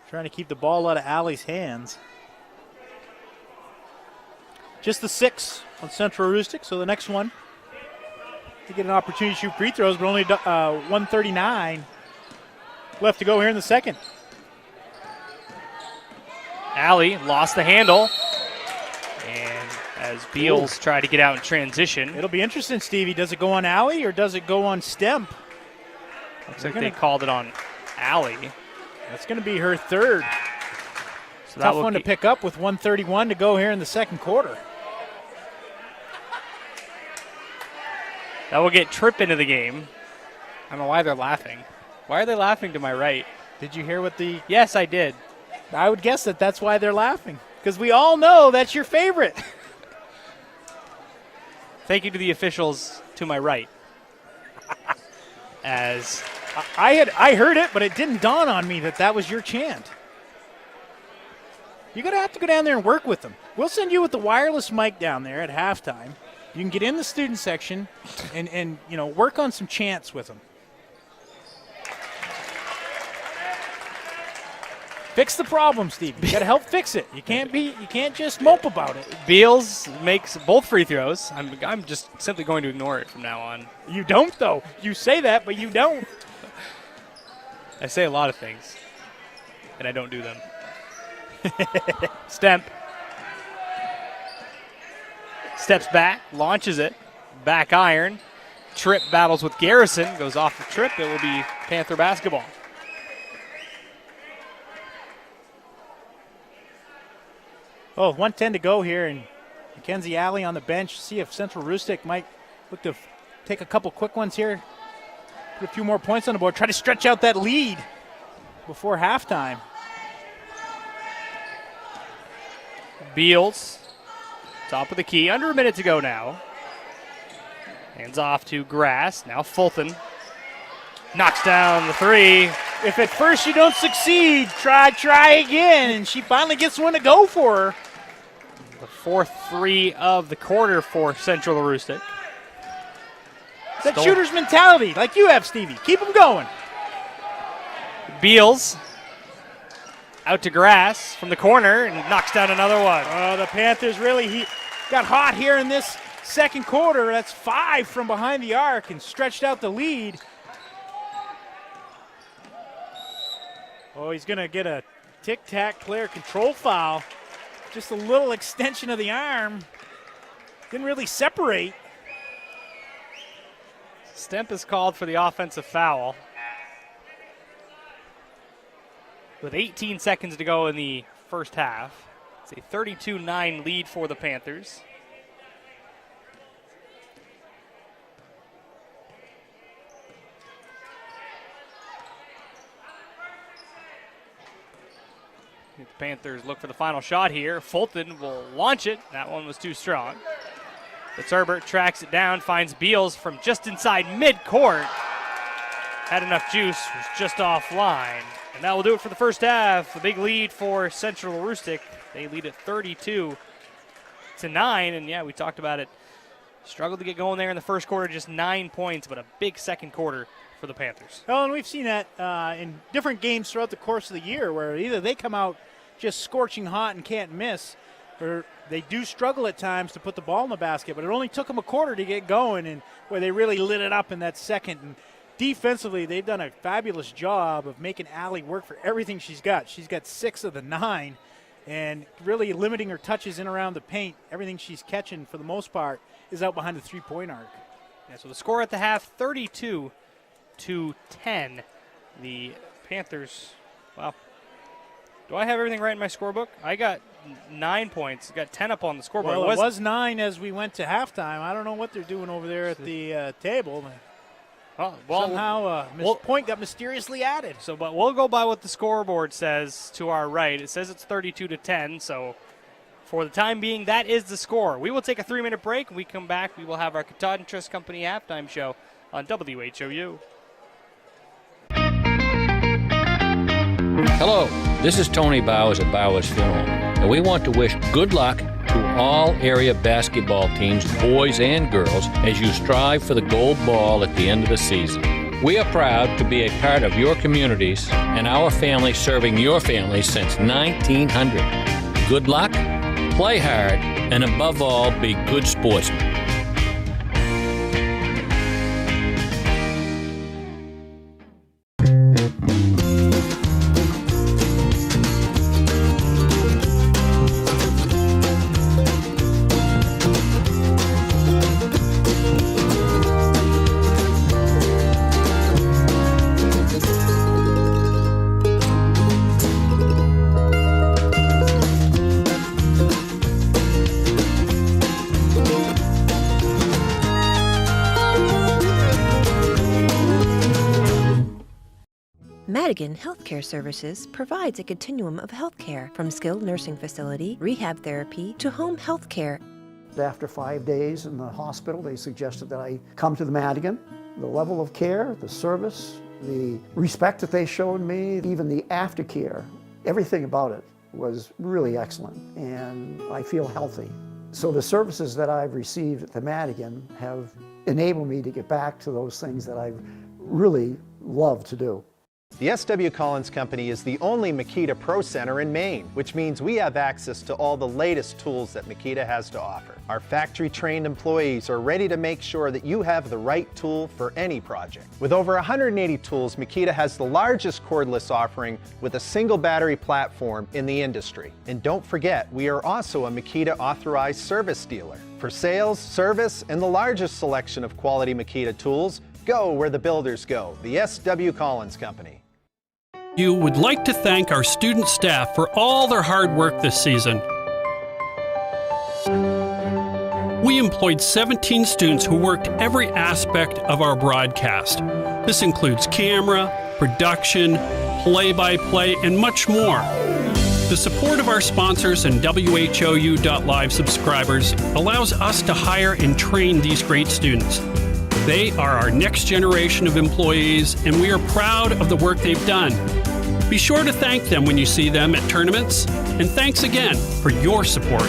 Trying to keep the ball out of Allie's hands. Just the 6 on Central Aroostook, so the next one. To get an opportunity to shoot free throws, but only 1:39 left to go here in the 2nd. Allie lost the handle. And as Beals tried to get out in transition. It'll be interesting, Stevie. Does it go on Allie or does it go on Stemp? Looks like they called it on Allie. That's going to be her 3rd. So Tough one to pick up with 1:31 to go here in the 2nd quarter. That will get Tripp into the game. I don't know why they're laughing. Why are they laughing to my right? Did you hear what the... Yes, I did. I would guess that that's why they're laughing. Because we all know that's your favorite. Thank you to the officials to my right. As I heard it, but it didn't dawn on me that that was your chant. You're going to have to go down there and work with them. We'll send you with the wireless mic down there at halftime. You can get in the student section and you know, work on some chants with them. Fix the problem, Steve. You got to help fix it. You can't just mope about it. Beals makes both free throws. I'm just simply going to ignore it from now on. You don't, though. You say that, but you don't. I say a lot of things, and I don't do them. Stemp. Steps back, launches it. Back iron. Tripp battles with Garrison. Goes off the trip. It will be Panther basketball. Oh, 1:10 to go here, and Mackenzie Alley on the bench. See if Central Rustic might look to take a couple quick ones here. Put a few more points on the board. Try to stretch out that lead before halftime. Beals, top of the key. Under a minute to go now. Hands off to Grass. Now Fulton knocks down the three. If at first you don't succeed, try again. And she finally gets one to go for her. The fourth three of the quarter for Central Aroostook. That shooter's mentality, like you have, Stevie. Keep them going. Beals out to Grass from the corner and knocks down another one. Oh, the Panthers really got hot here in this second quarter. That's 5 from behind the arc and stretched out the lead. Oh, he's going to get a tic-tac player control foul. Just a little extension of the arm. Didn't really separate. Stemp is called for the offensive foul. With 18 seconds to go in the first half. It's a 32-9 lead for the Panthers. The Panthers look for the final shot here. Fulton will launch it. That one was too strong. But Herbert tracks it down, finds Beals from just inside midcourt. Had enough juice, was just offline. And that will do it for the first half. A big lead for Central Aroostook. They lead at 32-9. And yeah, we talked about it. Struggled to get going there in the first quarter, just 9 points, but a big second quarter for the Panthers. Well, and we've seen that in different games throughout the course of the year where either they come out just scorching hot and can't miss, or they do struggle at times to put the ball in the basket, but it only took them a quarter to get going, and where they really lit it up in that second. And defensively, they've done a fabulous job of making Allie work for everything she's got. She's got 6 of the 9, and really limiting her touches in around the paint. Everything she's catching, for the most part, is out behind the three-point arc. Yeah, so the score at the half, 32-10. The Panthers, well, do I have everything right in my scorebook? I got 9 points. Got 10 up on the scoreboard. Well, it was 9 as we went to halftime. I don't know what they're doing over there at the table. Well, somehow point got mysteriously added. So, but we'll go by what the scoreboard says to our right. It says it's 32-10. So, for the time being, that is the score. We will take a 3-minute break. When we come back, we will have our Cotton Trust Company halftime show on WHOU. Hello, this is Tony Bowers at Bowers Funeral, and we want to wish good luck to all area basketball teams, boys and girls, as you strive for the gold ball at the end of the season. We are proud to be a part of your communities and our family serving your family since 1900. Good luck, play hard, and above all, be good sportsmen. Madigan Healthcare Services provides a continuum of healthcare, from skilled nursing facility, rehab therapy, to home healthcare. After 5 days in the hospital, they suggested that I come to the Madigan. The level of care, the service, the respect that they showed me, even the aftercare, everything about it was really excellent, and I feel healthy. So the services that I've received at the Madigan have enabled me to get back to those things that I've really loved to do. The S.W. Collins Company is the only Makita Pro Center in Maine, which means we have access to all the latest tools that Makita has to offer. Our factory-trained employees are ready to make sure that you have the right tool for any project. With over 180 tools, Makita has the largest cordless offering with a single battery platform in the industry. And don't forget, we are also a Makita authorized service dealer. For sales, service, and the largest selection of quality Makita tools, go where the builders go, the S.W. Collins Company. You would like to thank our student staff for all their hard work this season. We employed 17 students who worked every aspect of our broadcast. This includes camera, production, play-by-play, and much more. The support of our sponsors and WHOU.live subscribers allows us to hire and train these great students. They are our next generation of employees, and we are proud of the work they've done. Be sure to thank them when you see them at tournaments, and thanks again for your support.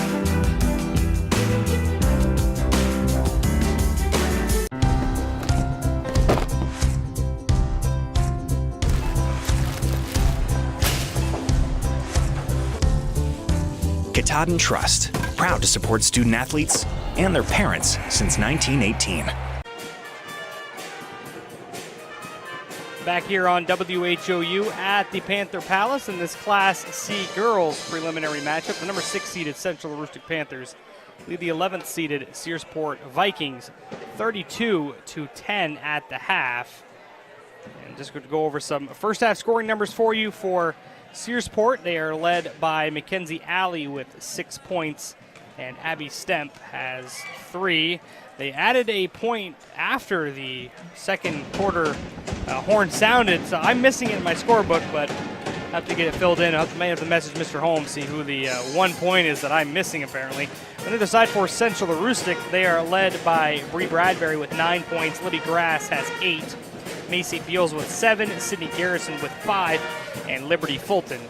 Katahdin Trust, proud to support student athletes and their parents since 1918. Back here on WHOU at the Panther Palace in this Class C girls preliminary matchup. The number 6 seeded Central Aroostook Panthers lead the 11th seeded Searsport Vikings 32-10 at the half. And just going to go over some first half scoring numbers for you for Searsport. They are led by Mackenzie Alley with 6 points, and Abby Stemp has 3. They added a point after the second quarter horn sounded, so I'm missing it in my scorebook, but I have to get it filled in. I may have to message Mr. Holmes, see who the 1 point is that I'm missing apparently. On the other side for Central Aroostook, they are led by Bree Bradbury with 9 points. Libby Grass has 8. Macy Beals with 7. Sydney Garrison with 5. And Liberty Fulton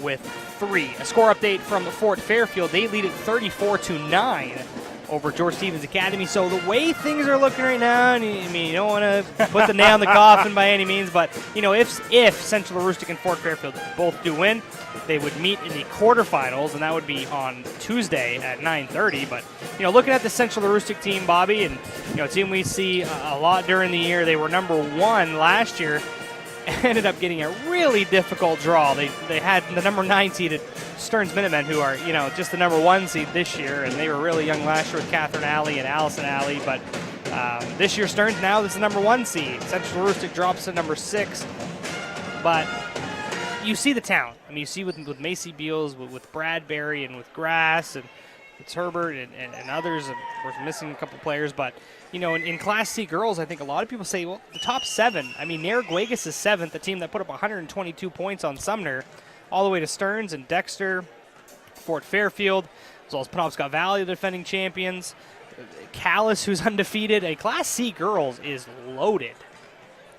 with 3. A score update from Fort Fairfield. They lead it 34-9 over George Stevens Academy. So the way things are looking right now, I mean, you don't want to put the nail in the coffin by any means, but you know, if Central Aroostook and Fort Fairfield both do win, they would meet in the quarterfinals, and that would be on Tuesday at 9:30. But you know, looking at the Central Aroostook team, Bobby, and you know, a team we see a lot during the year. They were number 1 last year. Ended up getting a really difficult draw. They had the number 9 seeded Stearns Minutemen, who are, you know, just the number 1 seed this year, and they were really young last year with Catherine Alley and Allison Alley. But this year, Stearns now is the number 1 seed. Central Aroostook drops to number 6. But you see the talent. I mean, you see with Macy Beals, with Bradbury, and with Grass, and it's Herbert and others. And of course, missing a couple players, but. You know, in Class C girls, I think a lot of people say, well, the top 7. I mean, Narragansett is 7th, the team that put up 122 points on Sumner, all the way to Stearns and Dexter, Fort Fairfield, as well as Penobscot Valley, the defending champions. CAHS, who's undefeated. A Class C girls is loaded.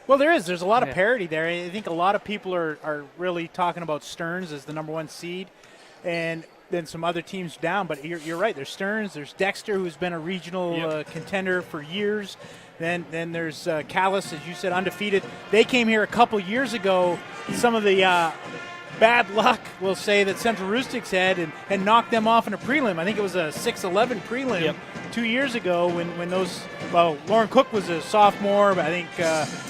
Well, there's a lot of parity there. I think a lot of people are really talking about Stearns as the number 1 seed, and then some other teams down, but you're right. There's Stearns, there's Dexter, who's been a regional contender for years. Then there's CAHS, as you said, undefeated. They came here a couple years ago. Some of the bad luck, we'll say, that Central Aroostook's had and knocked them off in a prelim. I think it was a 6-11 prelim 2 years ago when those, well, Lauren Cook was a sophomore, but I think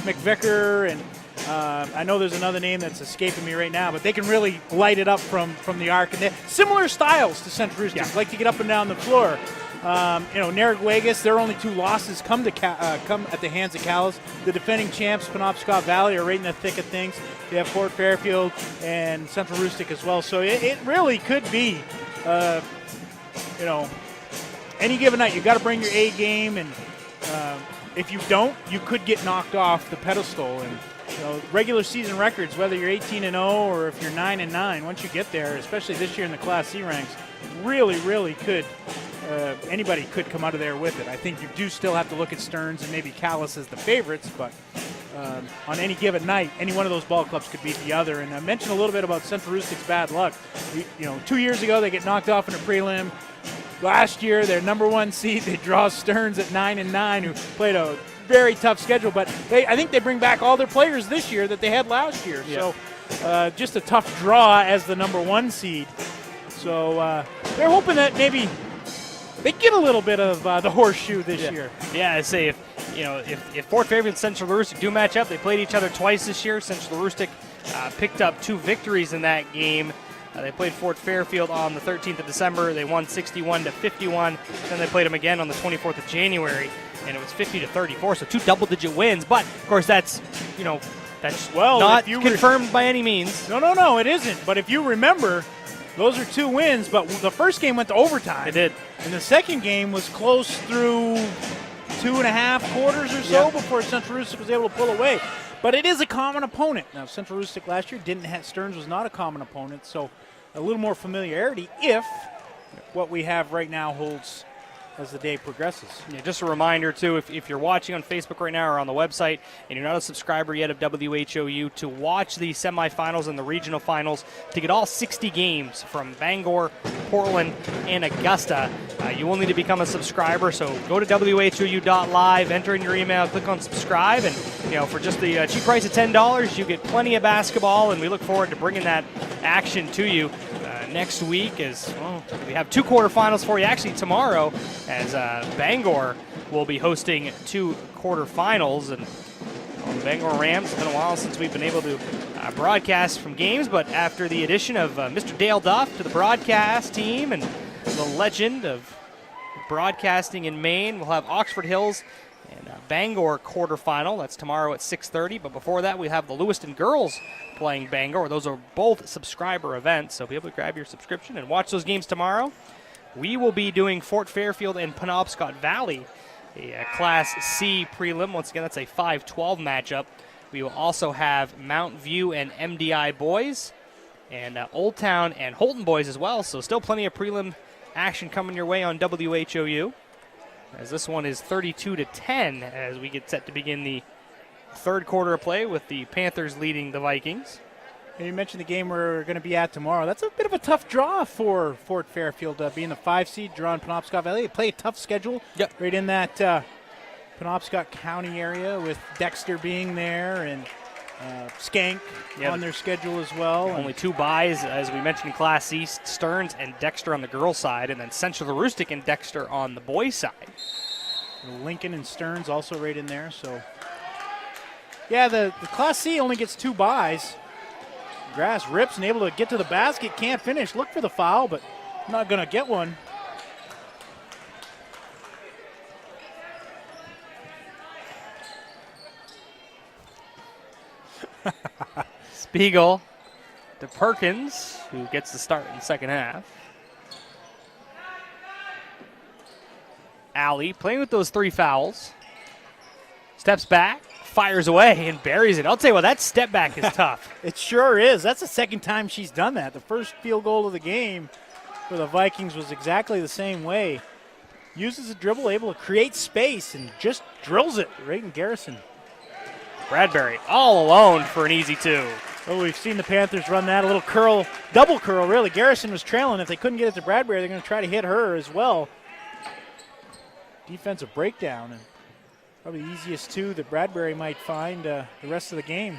McVicker and I know there's another name that's escaping me right now, but they can really light it up from the arc. And similar styles to Central Aroostook, like to get up and down the floor. You know, Narragansett, their only 2 losses come at the hands of CAHS. The defending champs, Penobscot Valley, are right in the thick of things. You have Fort Fairfield and Central Aroostook as well. So it really could be, you know, any given night. You've got to bring your A game, and if you don't, you could get knocked off the pedestal. And you know, regular season records, whether you're 18-0 or if you're 9-9, once you get there, especially this year in the Class C ranks, really could. Anybody could come out of there with it. I think you do still have to look at Stearns and maybe CAHS as the favorites, but on any given night, any one of those ball clubs could beat the other. And I mentioned a little bit about Central Aroostook's bad luck. You know, 2 years ago they get knocked off in a prelim. Last year, their number 1 seed, they draw Stearns at 9-9, who played a very tough schedule, but I think they bring back all their players this year that they had last year. Yeah. So just a tough draw as the number 1 seed. So they're hoping that maybe they get a little bit of the horseshoe this year. Yeah, I say if Fort Fairfield and Central Aroostook do match up, they played each other twice this year. Central Aroostook picked up 2 victories in that game. They played Fort Fairfield on the 13th of December. They won 61-51. Then they played them again on the 24th of January, and it was 50-34. So 2 double-digit wins. But of course, that's not confirmed by any means. No, it isn't. But if you remember, those are 2 wins. But the first game went to overtime. It did. And the second game was close through 2.5 quarters or so before Central Aroostook was able to pull away. But it is a common opponent. Now, Central Aroostook last year didn't have Stearns was not a common opponent, so a little more familiarity if what we have right now holds as the day progresses. Yeah, just a reminder, too, if you're watching on Facebook right now or on the website and you're not a subscriber yet of WHOU, to watch the semifinals and the regional finals, to get all 60 games from Bangor, Portland, and Augusta, you will need to become a subscriber. So go to WHOU.live, enter in your email, click on subscribe, and for just the cheap price of $10, you get plenty of basketball, and we look forward to bringing that action to you next week. As we have 2 quarterfinals for you actually tomorrow, as Bangor will be hosting 2 quarterfinals. And the Bangor Rams, it's been a while since we've been able to broadcast from games, but after the addition of Mr. Dale Duff to the broadcast team and the legend of broadcasting in Maine, we'll have Oxford Hills and Bangor quarterfinal. That's tomorrow at 6:30. But before that, we have the Lewiston girls playing Bangor. Those are both subscriber events, so be able to grab your subscription and watch those games tomorrow. We will be doing Fort Fairfield and Penobscot Valley, a Class C prelim. Once again, that's a 5-12 matchup. We will also have Mount View and MDI boys, and Old Town and Holton boys as well. So still plenty of prelim action coming your way on WHOU, as this one is 32-10 as we get set to begin the third quarter of play with the Panthers leading the Vikings. And you mentioned the game we're going to be at tomorrow. That's a bit of a tough draw for Fort Fairfield, being the 5 seed, drawing Penobscot Valley. They play a tough schedule right in that Penobscot County area, with Dexter being there and Skank on their schedule as well. Only 2 byes, as we mentioned in Class C, Stearns and Dexter on the girls' side, and then Central Aroostook and Dexter on the boys' side. Lincoln and Stearns also right in there. So, yeah, the Class C only gets 2 byes. Grass rips and able to get to the basket, can't finish. Look for the foul, but not going to get one. Spiegel to Perkins, who gets the start in the second half. Alley playing with those 3 fouls. Steps back, fires away, and buries it. I'll tell you what, that step back is tough. It sure is. That's the second time she's done that. The first field goal of the game for the Vikings was exactly the same way. Uses a dribble, able to create space, and just drills it right in Garrison. Bradbury all alone for an easy 2. Oh, we've seen the Panthers run that, a little curl, double curl, really. Garrison was trailing. If they couldn't get it to Bradbury, they're going to try to hit her as well. Defensive breakdown, and probably the easiest 2 that Bradbury might find the rest of the game.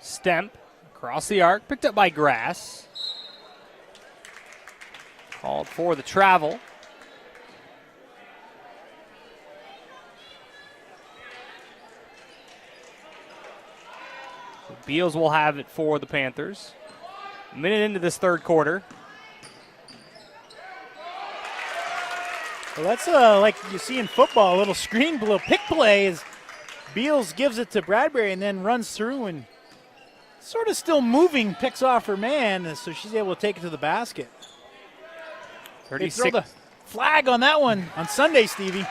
Stemp across the arc, picked up by Grass. Called for the travel. So Beals will have it for the Panthers. A minute into this third quarter. Well, that's like you see in football, a little screen, a little pick play as Beals gives it to Bradbury and then runs through and sort of still moving, picks off her man, so she's able to take it to the basket. 36. They throw the flag on that one on Sunday, Stevie.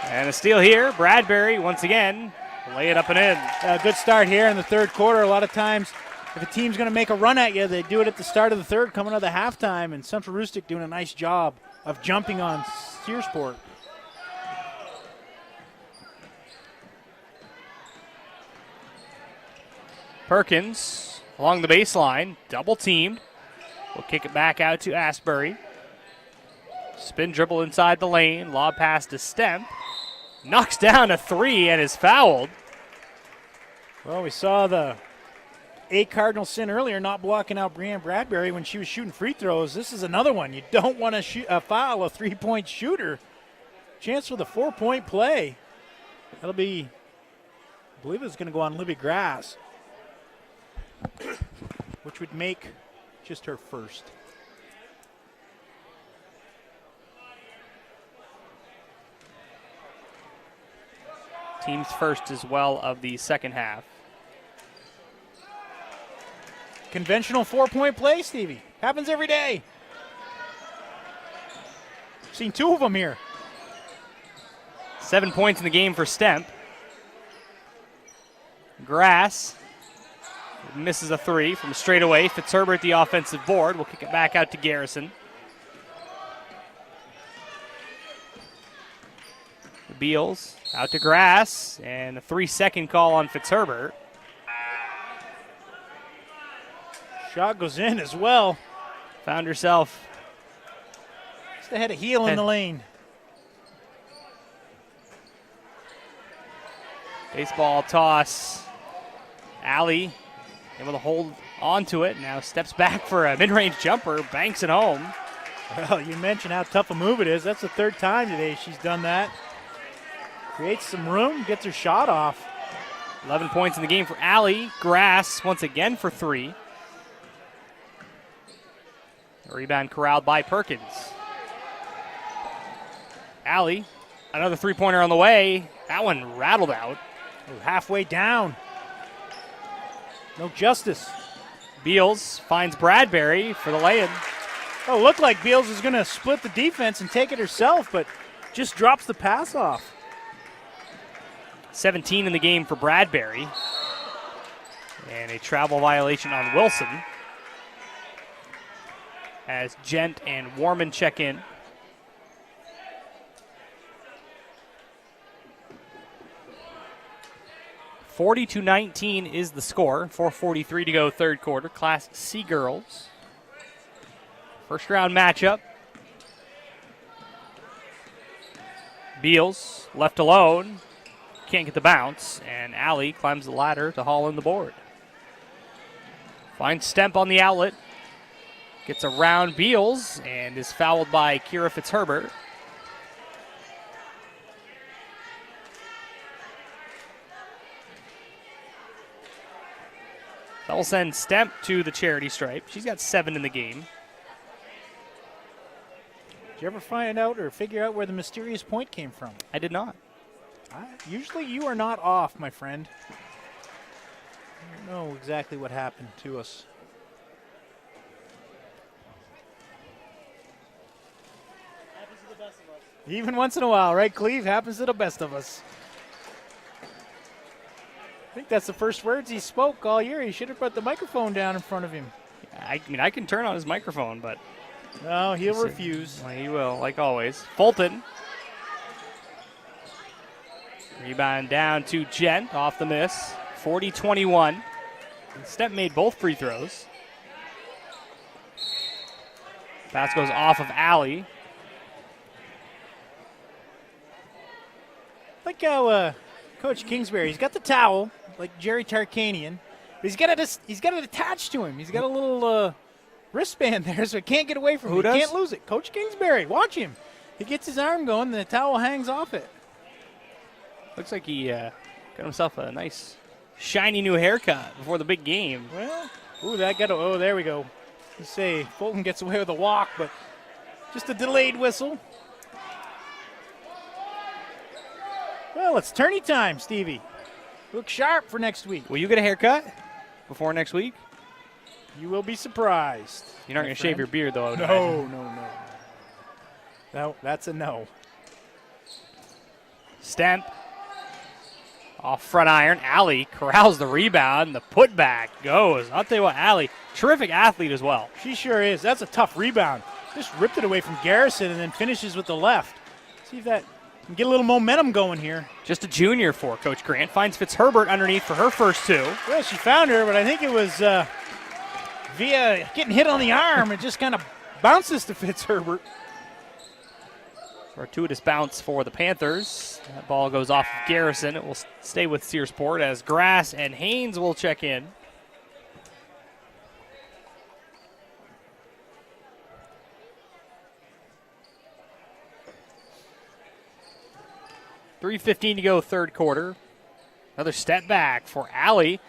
And a steal here. Bradbury, once again, lay it up and in. A good start here in the third quarter. A lot of times, if a team's going to make a run at you, they do it at the start of the third, coming out of the halftime, and Central Aroostook doing a nice job of jumping on Searsport. Perkins along the baseline, double teamed. will kick it back out to Asbury. Spin dribble inside the lane. Lob pass to Stemp. Knocks down a 3 and is fouled. Well, we saw the cardinal sin earlier, not blocking out Brianne Bradbury when she was shooting free throws. This is another one. You don't want to foul a three-point shooter. Chance for the 4-point play. That'll be, I believe it's going to go on Libby Grass, which would make just her first. Team's first as well of the second half. Conventional 4-point play, Stevie. Happens every day. Seen 2 of them here. 7 points in the game for Stemp. Grass misses a 3 from straight away. Fitzherbert the offensive board. Will kick it back out to Garrison. Beals out to Grass, and a 3-second call on Fitzherbert. Shot goes in as well. Found herself just ahead of heel in the lane. Baseball toss. Allie able to hold onto it. Now steps back for a mid-range jumper. Banks it home. Well, you mentioned how tough a move it is. That's the 3rd time today she's done that. Creates some room, gets her shot off. 11 points in the game for Allie. Grass once again for 3. Rebound corralled by Perkins. Allie, another 3-pointer on the way. That one rattled out. Halfway down. No justice. Beals finds Bradbury for the lay-in. Oh, looked like Beals was going to split the defense and take it herself, but just drops the pass off. 17 in the game for Bradbury. And a travel violation on Wilson. As Gent and Warman check in. (40-19) is the score. 4:43 to go, third quarter. Class C girls. First round matchup. Beals left alone. Can't get the bounce. And Allie climbs the ladder to haul in the board. Finds Stemp on the outlet. Gets around Beals and is fouled by Kira Fitzherbert. That will send Stemp to the charity stripe. She's got 7 in the game. Did you ever find out or figure out where the mysterious point came from? I did not. Usually you are not off, my friend. I don't know exactly what happened to us. Happens to the best of us. Even once in a while, right, Cleve? Happens to the best of us. I think that's the first words he spoke all year. He should have put the microphone down in front of him. I mean, I can turn on his microphone, but... No, he'll refuse. Well, he will, like always. Fulton. Rebound down to Gent off the miss. 40-21. Stemp made both free throws. Pass goes off of Allie. Like how Coach Kingsbury, he's got the towel, like Jerry Tarkanian, but he's got it attached to him. He's got a little wristband there, so it can't get away from him. He can't lose it. Coach Kingsbury, watch him. He gets his arm going, and the towel hangs off it. Looks like he got himself a nice, shiny new haircut before the big game. Well, there we go. You say Fulton gets away with a walk, but just a delayed whistle. Well, it's tourney time, Stevie. Look sharp for next week. Will you get a haircut before next week? You will be surprised. You're not going to shave your beard, though. No, that's a no. Stemp. Off front iron. Allie corrals the rebound. The putback goes. I'll tell you what, Allie, terrific athlete as well. She sure is. That's a tough rebound. Just ripped it away from Garrison and then finishes with the left. See if that can get a little momentum going here. Just a junior for Coach Grant. Finds Fitzherbert underneath for her first 2. Well, she found her, but I think it was via getting hit on the arm. It just kind of bounces to Fitzherbert. Fortuitous bounce for the Panthers. That ball goes off of Garrison. It will stay with Searsport as Grass and Haynes will check in. .3:15 to go, third quarter. Another step back for Alley.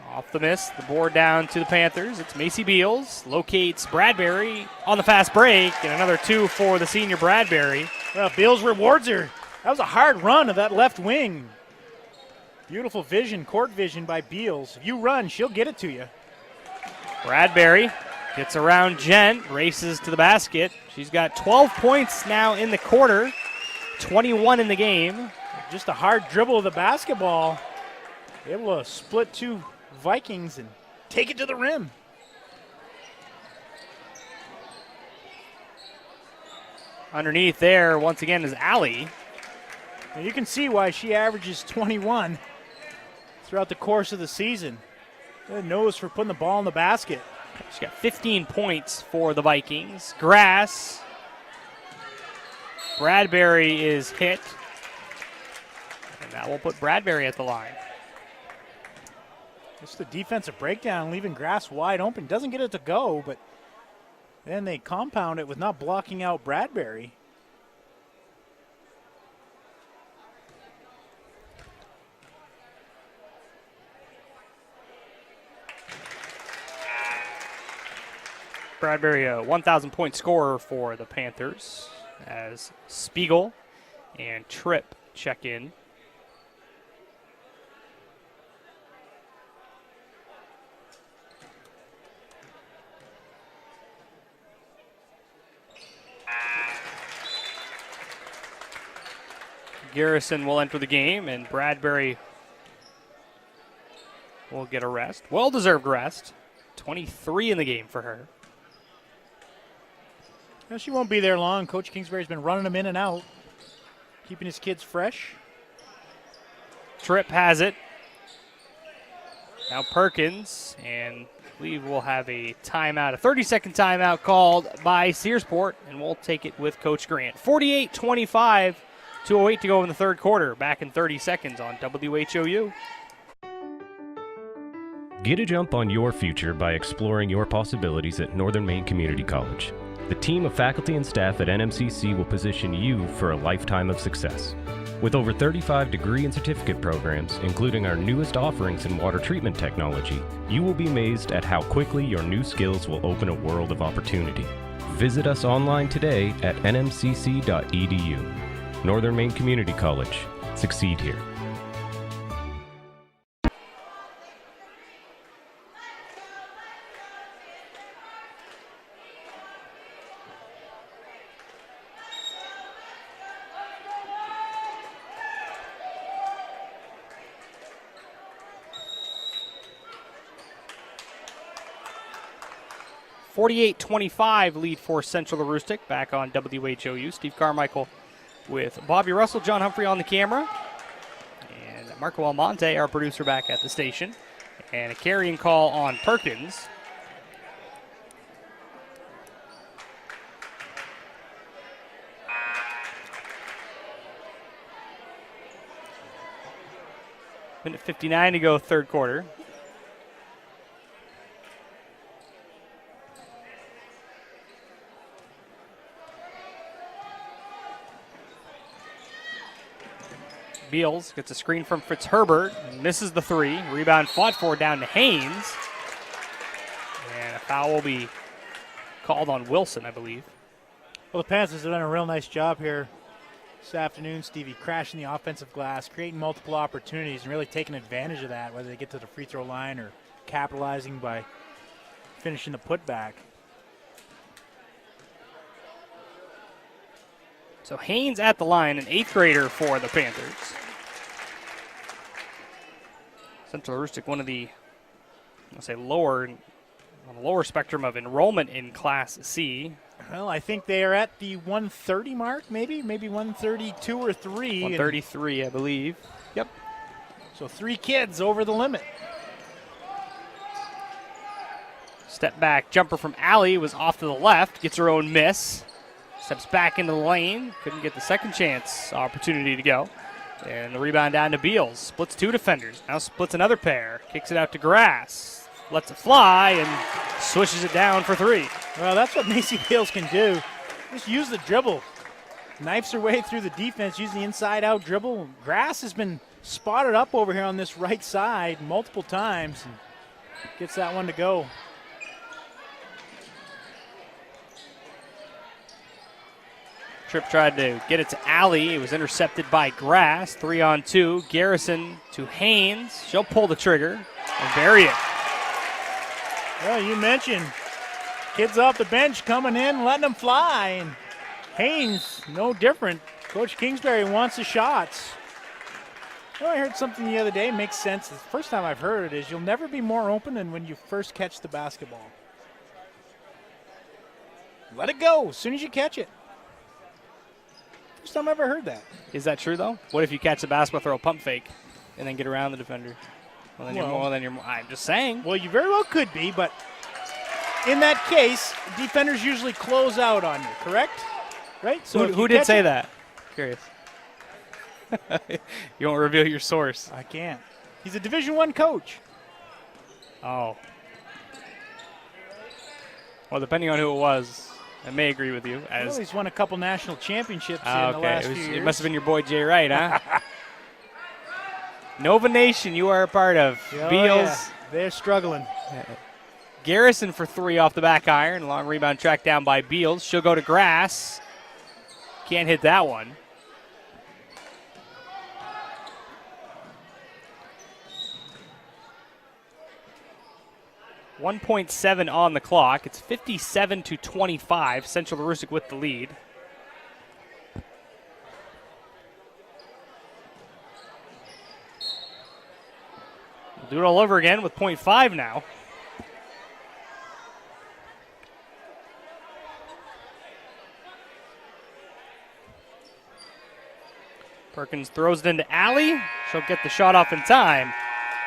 Off the miss, the board down to the Panthers. It's Macy Beals, locates Bradbury on the fast break, and another 2 for the senior Bradbury. Well, Beals rewards her. That was a hard run of that left wing. Beautiful vision, court vision by Beals. If you run, she'll get it to you. Bradbury gets around Gent, races to the basket. She's got 12 points now in the quarter, 21 in the game. Just a hard dribble of the basketball. Able to split two Vikings and take it to the rim. Underneath there, once again, is Alley. And you can see why she averages 21 throughout the course of the season. Good nose for putting the ball in the basket. She's got 15 points for the Vikings. Grass. Bradbury is hit. And that will put Bradbury at the line. Just the defensive breakdown, leaving Grass wide open. Doesn't get it to go, but then they compound it with not blocking out Bradbury. Bradbury, a 1,000-point scorer for the Panthers, as Spiegel and Tripp check in. Garrison will enter the game, and Bradbury will get a rest. Well-deserved rest. 23 in the game for her. Well, she won't be there long. Coach Kingsbury's been running them in and out, keeping his kids fresh. Tripp has it. Now Perkins, and I believe we'll have a timeout, a 30-second timeout called by Searsport, and we'll take it with Coach Grant. 48-25. 2:08 to go in the third quarter. Back in 30 seconds on WHOU. Get a jump on your future by exploring your possibilities at Northern Maine Community College. The team of faculty and staff at NMCC will position you for a lifetime of success. With over 35 degree and certificate programs, including our newest offerings in water treatment technology, you will be amazed at how quickly your new skills will open a world of opportunity. Visit us online today at nmcc.edu. Northern Maine Community College. Succeed here. .28-25 lead for Central Aroostook. Back on WHOU. Steve Carmichael with Bobby Russell, John Humphrey on the camera, and Marco Almonte, our producer, back at the station. And a carrying call on Perkins. Minute 59 to go, third quarter. Beals gets a screen from Fitzherbert, misses the three. Rebound fought for down to Haynes. And a foul will be called on Wilson, I believe. Well, the Panthers have done a real nice job here this afternoon, Stevie, crashing the offensive glass, creating multiple opportunities, and really taking advantage of that, whether they get to the free throw line or capitalizing by finishing the putback. So Haynes at the line, an eighth grader for the Panthers. Central Aroostook, one of the, I'll say lower, on the lower spectrum of enrollment in Class C. Well, I think they are at the 130 mark, maybe 132 or 3. 133, I believe. Yep. So 3 kids over the limit. Step back jumper from Allie was off to the left, gets her own miss. Steps back into the lane, couldn't get the second chance opportunity to go. And the rebound down to Beals. Splits 2 defenders, now splits another pair. Kicks it out to Grass, lets it fly and swishes it down for 3. Well, that's what Macy Beals can do. Just use the dribble. Knifes her way through the defense, using the inside-out dribble. Grass has been spotted up over here on this right side multiple times and gets that one to go. Tripp tried to get it to Allie. It was intercepted by Grass. 3-on-2. Garrison to Haynes. She'll pull the trigger and bury it. Well, you mentioned kids off the bench coming in, letting them fly. And Haynes, no different. Coach Kingsbury wants the shots. Well, I heard something the other day, makes sense. The first time I've heard it is you'll never be more open than when you first catch the basketball. Let it go as soon as you catch it. First time I ever heard that. Is that true, though? What if you catch the basketball, throw a pump fake, and then get around the defender? Well, then you're I'm just saying. Well, you very well could be, but in that case, defenders usually close out on you, correct? Right? So who did say that? Curious. You won't reveal your source. I can't. He's a Division I coach. Oh. Well, depending on who it was, I may agree with you. Well, he's won a couple national championships in the last few years. It must have been your boy Jay Wright, huh? Nova Nation, you are a part of. Oh, Beals. yeah. They're struggling. Garrison for 3 off the back iron. Long rebound tracked down by Beals. She'll go to Grass. Can't hit that one. .7 on the clock. It's 57-25. Central Aroostook with the lead. We'll do it all over again with .5 now. Perkins throws it into Allie. She'll get the shot off in time.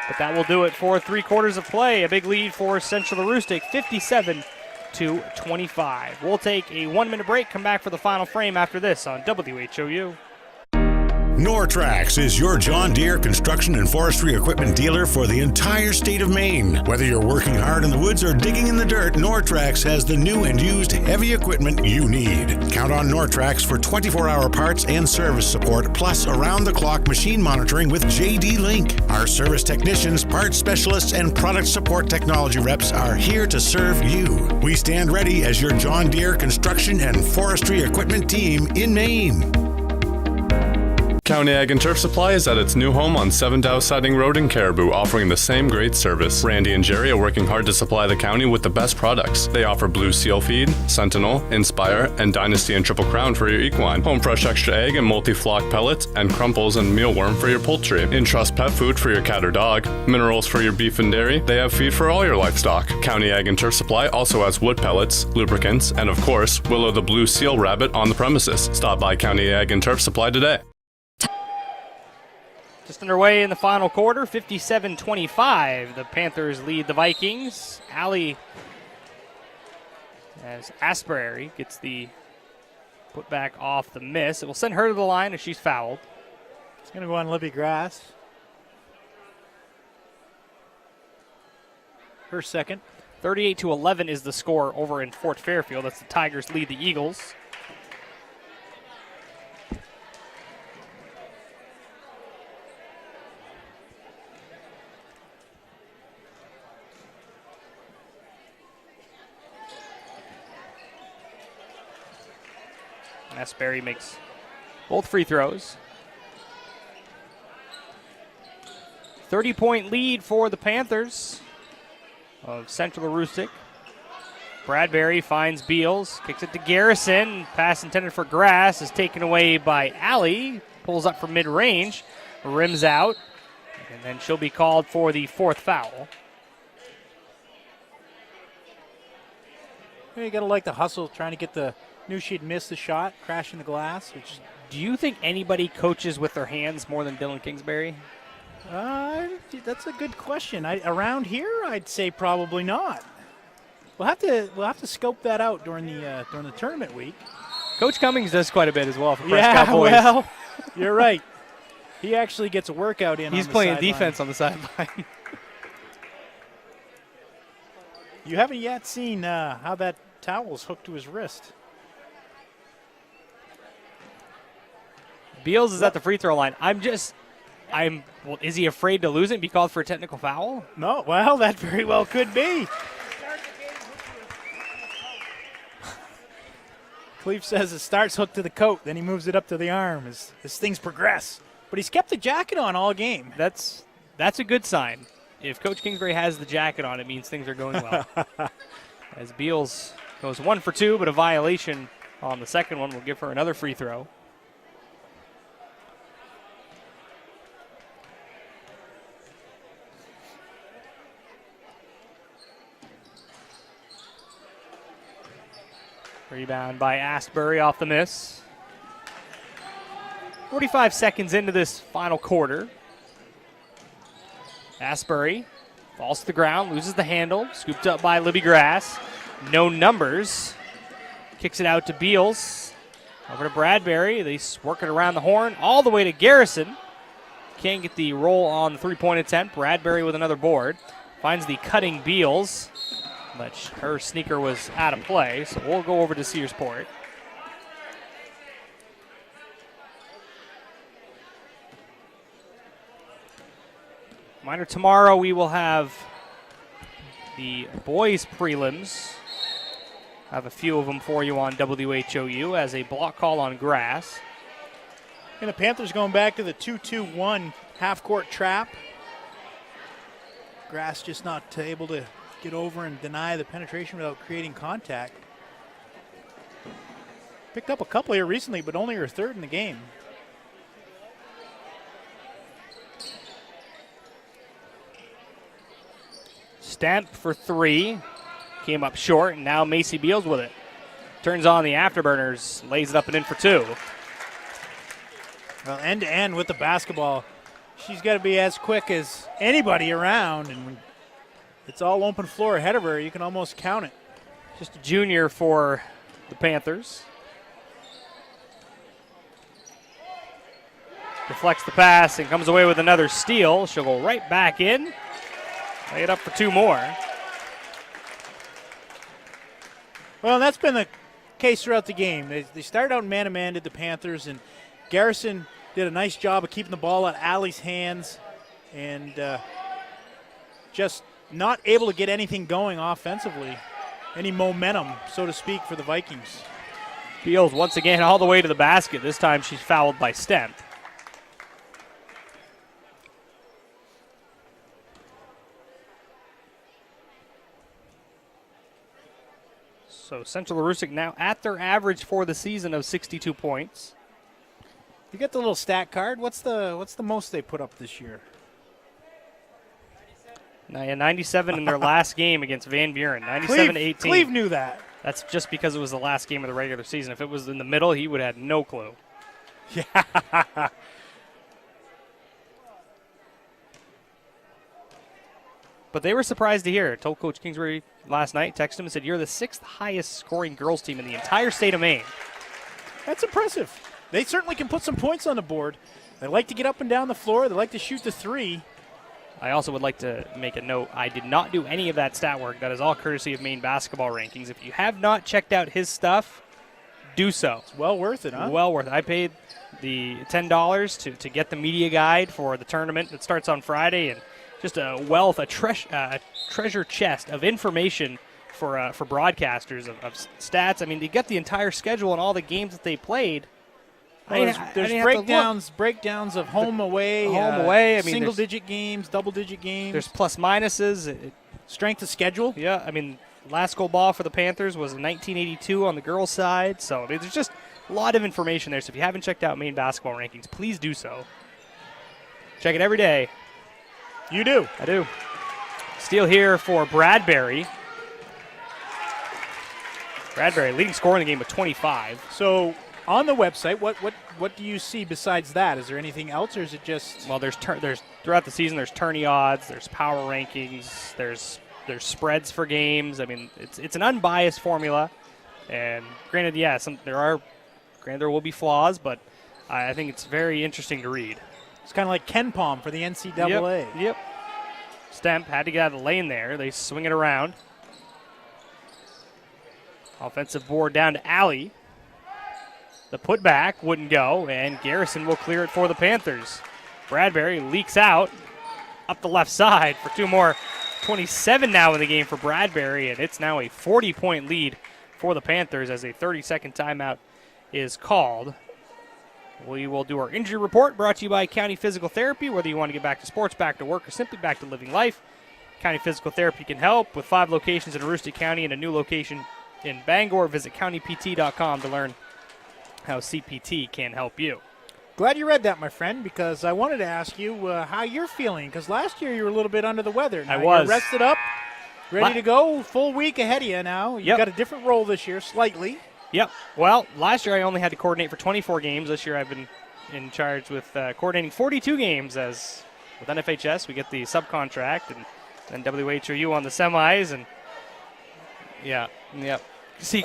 But that will do it for 3/4 of play. A big lead for Central Aroostook, 57-25. We'll take a 1-minute break, come back for the final frame after this on WHOU. Nortrax is your John Deere construction and forestry equipment dealer for the entire state of Maine. Whether you're working hard in the woods or digging in the dirt, Nortrax has the new and used heavy equipment you need. Count on Nortrax for 24-hour parts and service support, plus around-the-clock machine monitoring with JD Link. Our service technicians, parts specialists, and product support technology reps are here to serve you. We stand ready as your John Deere construction and forestry equipment team in Maine. County Ag and Turf Supply is at its new home on 7 Dow Siding Road in Caribou, offering the same great service. Randy and Jerry are working hard to supply the county with the best products. They offer Blue Seal Feed, Sentinel, Inspire, and Dynasty and Triple Crown for your equine, Home Fresh Extra Egg and Multi-Flock Pellets, and Crumples and Mealworm for your poultry, Entrust Pet Food for your cat or dog, Minerals for your beef and dairy. They have feed for all your livestock. County Ag and Turf Supply also has wood pellets, lubricants, and of course, Willow the Blue Seal Rabbit on the premises. Stop by County Ag and Turf Supply today. Just underway in the final quarter, 57-25. The Panthers lead the Vikings. Allie, as Asbury gets the put back off the miss. It will send her to the line as she's fouled. It's going to go on Libby Grass. Her second. 38-11 is the score over in Fort Fairfield. That's the Tigers lead the Eagles. Asbury makes both free throws. 30-point lead for the Panthers of Central Aroostook. Bradbury finds Beals, kicks it to Garrison. Pass intended for Grass is taken away by Allie. Pulls up from mid-range, rims out, and then she'll be called for the 4th foul. You got to like the hustle, trying to get the. Knew she'd missed the shot, crashing the glass. Do you think anybody coaches with their hands more than Dylan Kingsbury? That's a good question. Around here, I'd say probably not. We'll have to scope that out during the tournament week. Coach Cummings does quite a bit as well for Prescott Yeah, boys. well, you're right. He actually gets a workout in. He's on the playing sideline. defense on the sideline. You haven't yet seen how that towel's hooked to his wrist. Beals is at the free throw line. Well, is he afraid to lose it and be called for a technical foul? No, well, that very well could be. Cleve says it starts hooked to the coat, then he moves it up to the arm as things progress. But he's kept the jacket on all game. That's a good sign. If Coach Kingsbury has the jacket on, it means things are going well. As Beals goes 1 for 2, but a violation on the second one will give her another free throw. Rebound by Astbury off the miss. 45 seconds into this final quarter. Astbury falls to the ground, loses the handle, scooped up by Libby Grass. No numbers. Kicks it out to Beals. Over to Bradbury. They work it around the horn all the way to Garrison. Can't get the roll on the three-point attempt. Bradbury with another board. Finds the cutting Beals, but her sneaker was out of play, so we'll go over to Searsport. Reminder, tomorrow we will have the boys' prelims. I have a few of them for you on WHOU as a block call on grass. And the Panthers going back to the 2-2-1 half-court trap. Grass just not able to get over and deny the penetration without creating contact. Picked up a couple here recently, but only her third in the game. Stamp for three. Came up short, and now Macy Beals with it. Turns on the afterburners, lays it up and in for two. Well, end-to-end with the basketball. She's got to be as quick as anybody around, and when it's all open floor ahead of her, you can almost count it. Just a junior for the Panthers. Deflects the pass and comes away with another steal. She'll go right back in. Lay it up for two more. Well, that's been the case throughout the game. They started out man-to-man, did the Panthers, and Garrison did a nice job of keeping the ball out of Allie's hands and just not able to get anything going offensively, any momentum, so to speak, for the Vikings. Beals once again all the way to the basket. This time she's fouled by Stemp. So Central Aroostook now at their average for the season of 62 points. You get the little stat card. What's the most they put up this year? 97 in their last game against Van Buren. 97-18. Cleve knew that. That's just because it was the last game of the regular season. If it was in the middle, he would have had no clue. Yeah. But they were surprised to hear. I told Coach Kingsbury last night, texted him and said, "You're the 6th highest scoring girls team in the entire state of Maine." That's impressive. They certainly can put some points on the board. They like to get up and down the floor. They like to shoot the three. I also would like to make a note. I did not do any of that stat work. That is all courtesy of Maine Basketball Rankings. If you have not checked out his stuff, do so. It's well worth it, huh? Well worth it. I paid the $10 to get the media guide for the tournament that starts on Friday, and just a wealth, a treasure chest of information for broadcasters of stats. I mean, they get the entire schedule and all the games that they played. Well, there's breakdowns of home, away. I mean, single-digit games, double-digit games. There's plus minuses. Strength of schedule. Yeah, I mean, last goal ball for the Panthers was in 1982 on the girls' side. So I mean, there's just a lot of information there. So if you haven't checked out Maine Basketball Rankings, please do so. Check it every day. You do. I do. Steal here for Bradbury. Bradbury leading scorer in the game with 25. So on the website, what do you see besides that? Is there anything else, or is it just? Well, there's throughout the season, there's tourney odds, there's power rankings, there's there's spreads for games. I mean, it's an unbiased formula. And granted, there will be flaws, but I think it's very interesting to read. It's kind of like Ken Palm for the NCAA. Yep. Stemp had to get out of the lane there. They swing it around. Offensive board down to Alley. The putback wouldn't go, and Garrison will clear it for the Panthers. Bradbury leaks out up the left side for two more. 27 now in the game for Bradbury, and it's now a 40-point lead for the Panthers as a 30-second timeout is called. We will do our injury report, brought to you by County Physical Therapy. Whether you want to get back to sports, back to work, or simply back to living life, County Physical Therapy can help. With 5 locations in Aroostook County and a new location in Bangor, visit countypt.com to learn how CPT can help you. Glad you read that, my friend, because I wanted to ask you how you're feeling, because last year you were a little bit under the weather. Now I was. You're rested up, ready to go, full week ahead of you now. You've got a different role this year, slightly. Yep. Well, last year I only had to coordinate for 24 games. This year I've been in charge with coordinating 42 games, as with NFHS we get the subcontract and then WHOU on the semis. And yeah. See,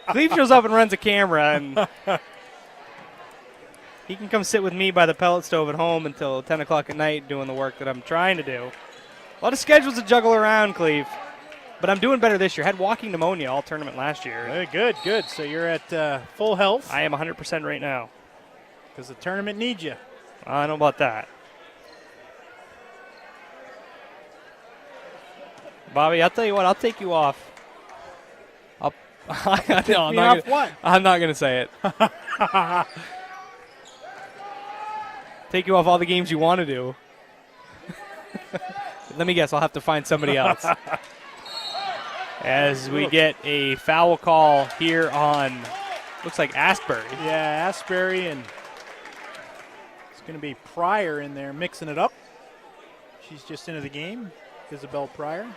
Cleve shows up and runs a camera, and he can come sit with me by the pellet stove at home until 10 o'clock at night doing the work that I'm trying to do. A lot of schedules to juggle around, Cleve. But I'm doing better this year. Had walking pneumonia all tournament last year. Good. So you're at full health. I am 100% right now. Because the tournament needs you. I don't know about that. Bobby, I'll tell you what. I'll take you off. I'm not going to say it. Take you off all the games you want to do. Let me guess. I'll have to find somebody else. As we get a foul call here on, looks like Asbury. Yeah, Asbury, and it's going to be Pryor in there mixing it up. She's just into the game, Isabel Pryor.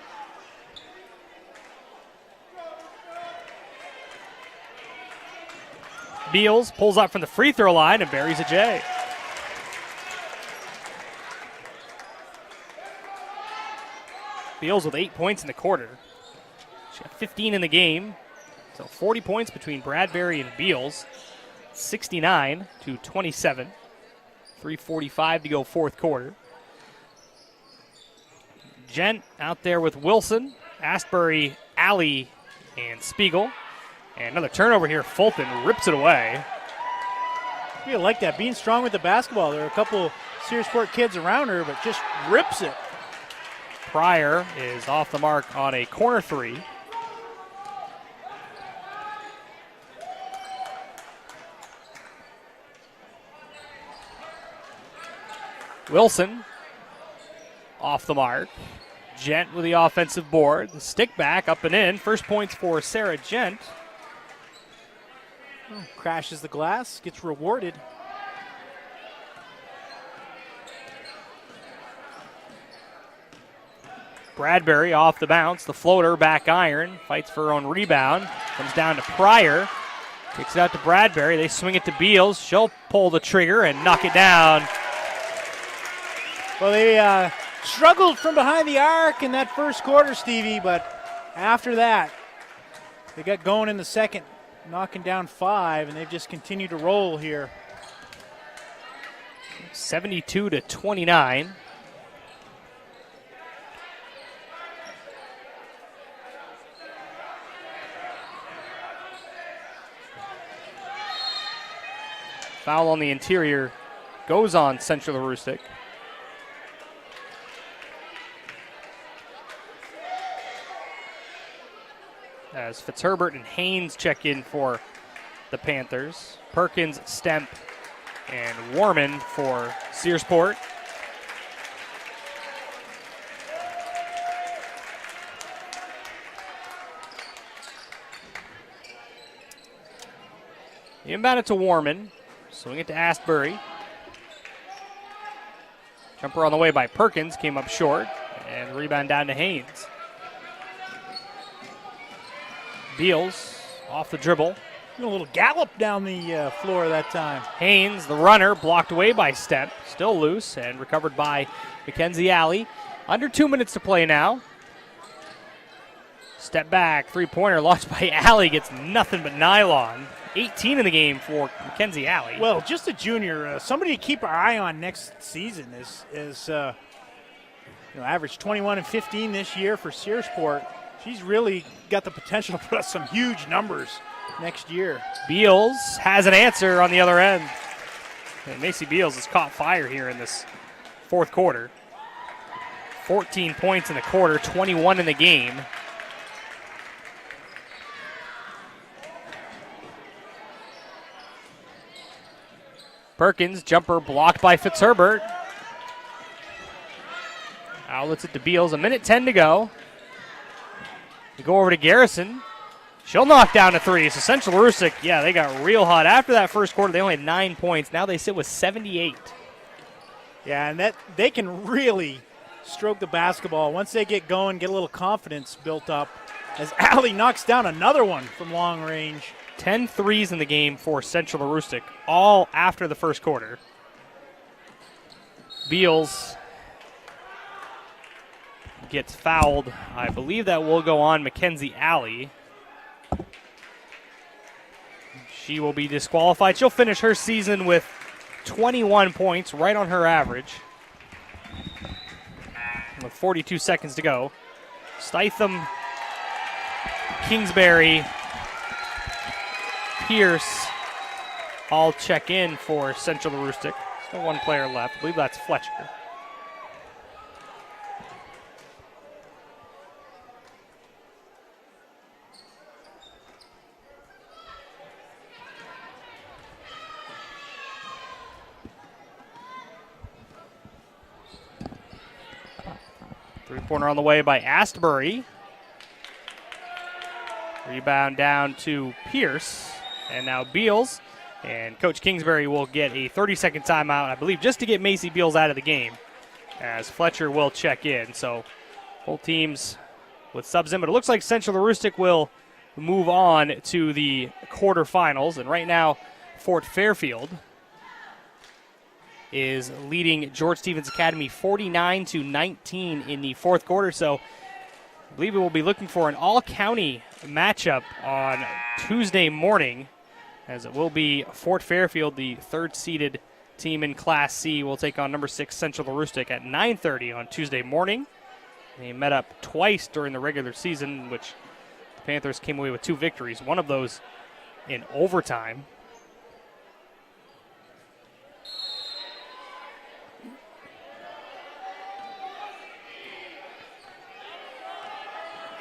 Beals pulls up from the free throw line and buries a J. Beals with 8 points in the quarter. She got 15 in the game. So 40 points between Bradbury and Beals. 69-27. 3:45 to go fourth quarter. Gent out there with Wilson, Asbury, Alley, and Spiegel. And another turnover here. Fulton rips it away. You like that, being strong with the basketball. There are a couple Searsport kids around her, but just rips it. Pryor is off the mark on a corner three. Wilson off the mark. Gent with the offensive board. The stick back up and in. First points for Sarah Gent. Crashes the glass, gets rewarded. Bradbury off the bounce. The floater back iron. Fights for her own rebound. Comes down to Pryor. Kicks it out to Bradbury. They swing it to Beals. She'll pull the trigger and knock it down. Well, they struggled from behind the arc in that first quarter, Stevie, but after that, they got going in the second, knocking down 5, and they've just continued to roll here. 72-29. Foul on the interior goes on Central Aroostook. As Fitzherbert and Haynes check in for the Panthers. Perkins, Stemp, and Warman for Searsport. Inbound it to Warman. Swing it to Asbury. Jumper on the way by Perkins. Came up short. And rebound down to Haynes. Beals off the dribble. A little gallop down the floor that time. Haynes, the runner, blocked away by Stemp. Still loose and recovered by Mackenzie Alley. Under 2 minutes to play now. Step back, three-pointer launched by Alley, gets nothing but nylon. 18 in the game for Mackenzie Alley. Well, just a junior, somebody to keep our eye on next season is averaged 21 and 15 this year for Searsport. She's really got the potential to put up some huge numbers next year. Beals has an answer on the other end. And Macy Beals has caught fire here in this fourth quarter. 14 points in the quarter, 21 in the game. Perkins, jumper blocked by Fitzherbert. Outlets it to Beals, 1:10 to go. We go over to Garrison. She'll knock down a three. So Central Aroostook, yeah, they got real hot. After that first quarter, they only had 9 points. Now they sit with 78. Yeah, and that they can really stroke the basketball. Once they get going, get a little confidence built up. As Alley knocks down another one from long range. 10 threes in the game for Central Aroostook, all after the first quarter. Beals gets fouled. I believe that will go on Mackenzie Alley. She will be disqualified. She'll finish her season with 21 points, right on her average. With 42 seconds to go. Stitham, Kingsbury, Pierce all check in for Central Aroostook. Still one player left. I believe that's Fletcher. Three-pointer on the way by Astbury. Rebound down to Pierce. And now Beals. And Coach Kingsbury will get a 30-second timeout, I believe, just to get Macy Beals out of the game, as Fletcher will check in. So both teams with subs in. But it looks like Central Aroostook will move on to the quarterfinals. And right now, Fort Fairfield is leading George Stevens Academy 49-19 in the fourth quarter. So I believe we will be looking for an all-county matchup on Tuesday morning, as it will be Fort Fairfield, the third-seeded team in Class C, will take on number 6 Central Aroostook at 9:30 on Tuesday morning. They met up twice during the regular season, which the Panthers came away with 2 victories, one of those in overtime.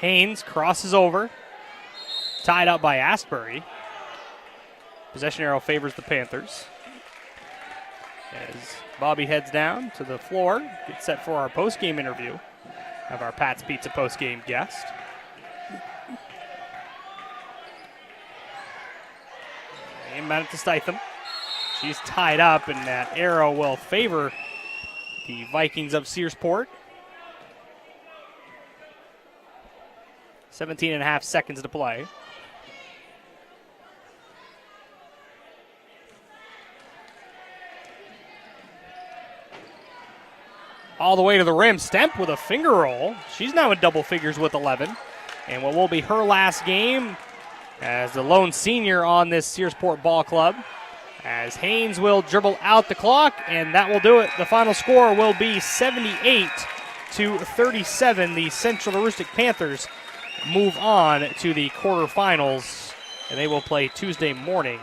Haynes crosses over, tied up by Astbury. Possession arrow favors the Panthers. As Bobby heads down to the floor, gets set for our post-game interview of our Pat's Pizza post-game guest. Inbound it to Stitham. She's tied up, and that arrow will favor the Vikings of Searsport. 17.5 seconds to play. All the way to the rim. Stemp with a finger roll. She's now in double figures with 11. And what will be her last game as the lone senior on this Searsport ball club. As Haynes will dribble out the clock, and that will do it. The final score will be 78-37. The Central Aroostook Panthers move on to the quarterfinals, and they will play Tuesday morning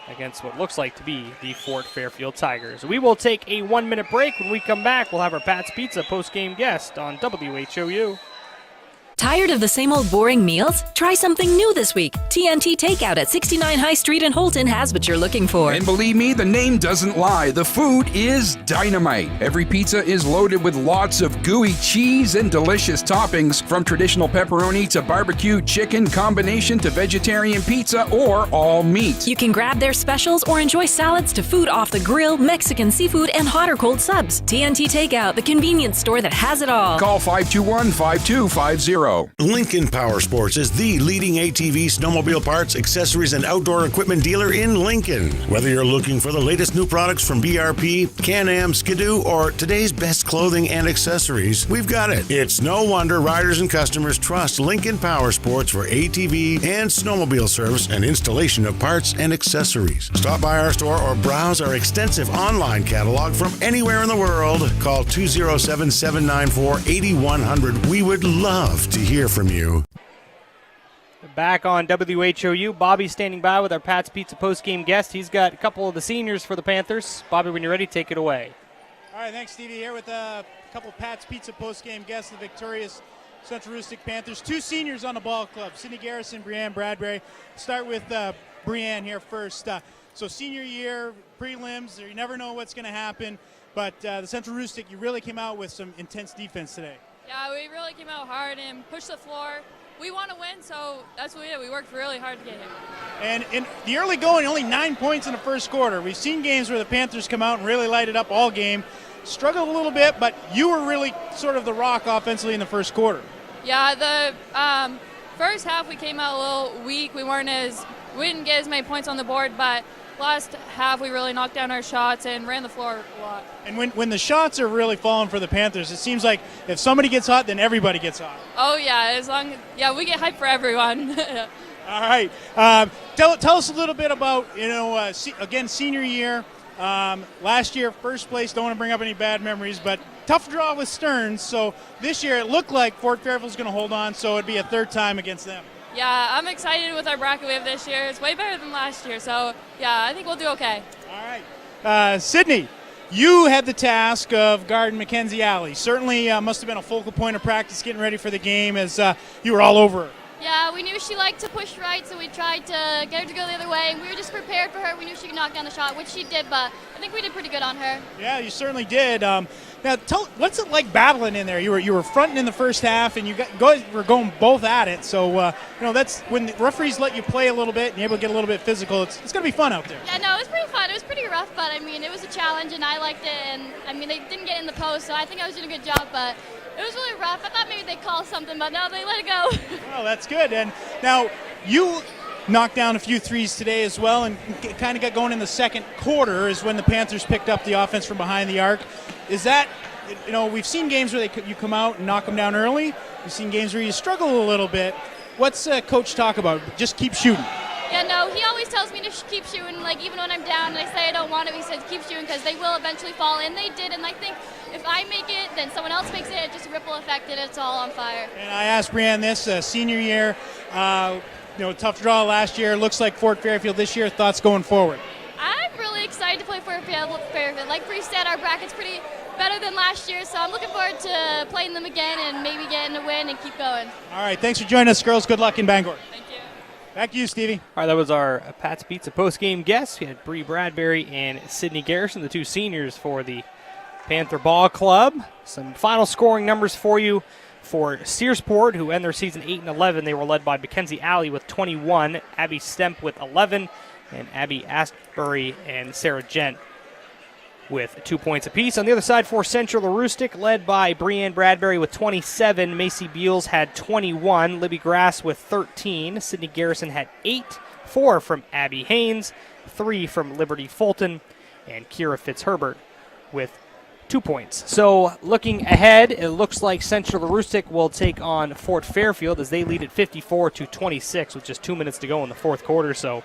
against what looks like to be the Fort Fairfield Tigers. We will take a 1-minute break. When we come back, we'll have our Pat's Pizza post-game guest on WHOU. Tired of the same old boring meals? Try something new this week. TNT Takeout at 69 High Street in Holton has what you're looking for. And believe me, the name doesn't lie. The food is dynamite. Every pizza is loaded with lots of gooey cheese and delicious toppings, from traditional pepperoni to barbecue chicken combination to vegetarian pizza or all meat. You can grab their specials or enjoy salads to food off the grill, Mexican seafood, and hot or cold subs. TNT Takeout, the convenience store that has it all. Call 521-5250. Lincoln Power Sports is the leading ATV, snowmobile parts, accessories, and outdoor equipment dealer in Lincoln. Whether you're looking for the latest new products from BRP, Can-Am, Skidoo, or today's best clothing and accessories, we've got it. It's no wonder riders and customers trust Lincoln Power Sports for ATV and snowmobile service and installation of parts and accessories. Stop by our store or browse our extensive online catalog from anywhere in the world. Call 207-794-8100. We would love to hear from you. Back on WHOU, Bobby standing by with our Pat's Pizza post-game guest. He's got a couple of the seniors for the Panthers. Bobby, when you're ready, take it away. All right, thanks, Stevie. Here with a couple of Pat's Pizza post-game guests, the victorious Central Rustic Panthers. Two seniors on the ball club, Sydney Garrison, Brianne Bradbury. Start with Brianne here first. So senior year, prelims, you never know what's going to happen, but the Central Rustic, you really came out with some intense defense today. Yeah, we really came out hard and pushed the floor. We want to win, so that's what we did. We worked really hard to get here. And in the early going, only 9 points in the first quarter. We've seen games where the Panthers come out and really light it up all game. Struggled a little bit, but you were really sort of the rock offensively in the first quarter. Yeah, the first half we came out a little weak. We didn't get as many points on the board, but last half we really knocked down our shots and ran the floor a lot. And when the shots are really falling for the Panthers, it seems like if somebody gets hot, then everybody gets hot. Oh yeah, we get hyped for everyone. All right, tell us a little bit about again senior year. Last year first place. Don't want to bring up any bad memories, but tough draw with Stearns. So this year it looked like Fort Fairfield's going to hold on, so it'd be a third time against them. Yeah, I'm excited with our bracket we have this year. It's way better than last year, so yeah, I think we'll do okay. All right. Sydney, you had the task of guarding Mackenzie Alley. Certainly must have been a focal point of practice getting ready for the game as you were all over her. Yeah, we knew she liked to push right, so we tried to get her to go the other way, and we were just prepared for her. We knew she could knock down the shot, which she did, but I think we did pretty good on her. Yeah, you certainly did. Now, what's it like battling in there? You were fronting in the first half, and you were going both at it. So, that's when the referees let you play a little bit and you're able to get a little bit physical. It's going to be fun out there. Yeah, no, it was pretty fun. It was pretty rough, but, it was a challenge, and I liked it. And, they didn't get in the post, so I think I was doing a good job, but it was really rough. I thought maybe they'd call something, but no, they let it go. Well, that's good. And now you knocked down a few threes today as well and kind of got going in the second quarter is when the Panthers picked up the offense from behind the arc. Is that, we've seen games where you come out and knock them down early. We've seen games where you struggle a little bit. What's Coach talk about? Just keep shooting. Yeah, no, he always tells me to keep shooting. Even when I'm down and I say I don't want it, he says keep shooting because they will eventually fall, and they did. And I think if I make it, then someone else makes it. It just ripple effect, and it's all on fire. And I asked Brianne this, senior year, tough draw last year. Looks like Fort Fairfield this year. Thoughts going forward? I'm really excited to play for Fairfield. Like Bree said, our bracket's pretty better than last year, so I'm looking forward to playing them again and maybe getting a win and keep going. All right, thanks for joining us, girls. Good luck in Bangor. Thank you. Back to you, Stevie. All right, that was our Pat's Pizza post-game guests. We had Bree Bradbury and Sydney Garrison, the two seniors for the Panther Ball Club. Some final scoring numbers for you for Searsport, who end their season 8-11. They were led by Mackenzie Alley with 21, Abby Stemp with 11, and Abby Astbury and Sarah Gent with 2 points apiece. On the other side for Central Rustic, led by Brianne Bradbury with 27. Macy Beals had 21. Libby Grass with 13. Sydney Garrison had 8. 4 from Abby Haynes. 3 from Liberty Fulton. And Kira Fitzherbert with 2 points. So looking ahead, it looks like Central Rustic will take on Fort Fairfield as they lead at 54-26 with just 2 minutes to go in the fourth quarter. So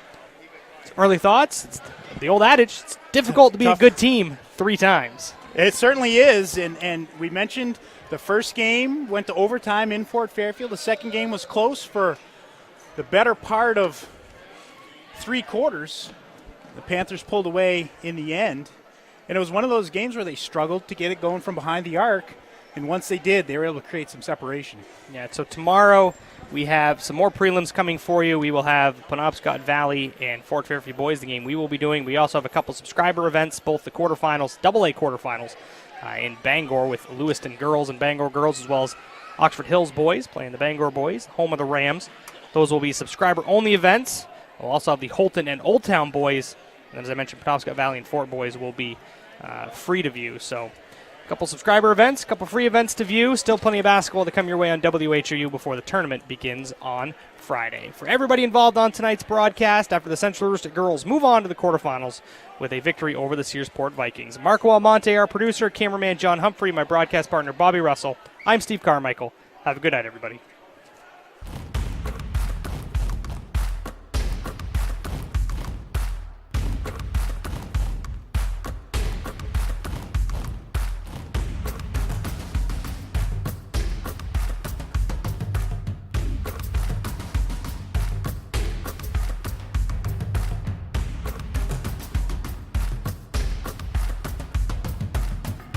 early thoughts? It's the old adage, it's difficult to be a good team 3 times. It certainly is, and we mentioned the first game went to overtime in Fort Fairfield. The second game was close for the better part of 3 quarters. The Panthers pulled away in the end, and it was one of those games where they struggled to get it going from behind the arc, and once they did, they were able to create some separation. Yeah, so tomorrow we have some more prelims coming for you. We will have Penobscot Valley and Fort Fairfield boys, the game we will be doing. We also have a couple subscriber events, both the quarterfinals, AA quarterfinals in Bangor with Lewiston girls and Bangor girls, as well as Oxford Hills boys playing the Bangor boys, home of the Rams. Those will be subscriber-only events. We'll also have the Holton and Old Town boys. And as I mentioned, Penobscot Valley and Fort boys will be free to view. So Couple subscriber events, couple free events to view. Still plenty of basketball to come your way on WHOU before the tournament begins on Friday. For everybody involved on tonight's broadcast, after the Central Rooster girls move on to the quarterfinals with a victory over the Searsport Vikings. Marco Almonte, our producer, cameraman John Humphrey, my broadcast partner Bobby Russell. I'm Steve Carmichael. Have a good night, everybody.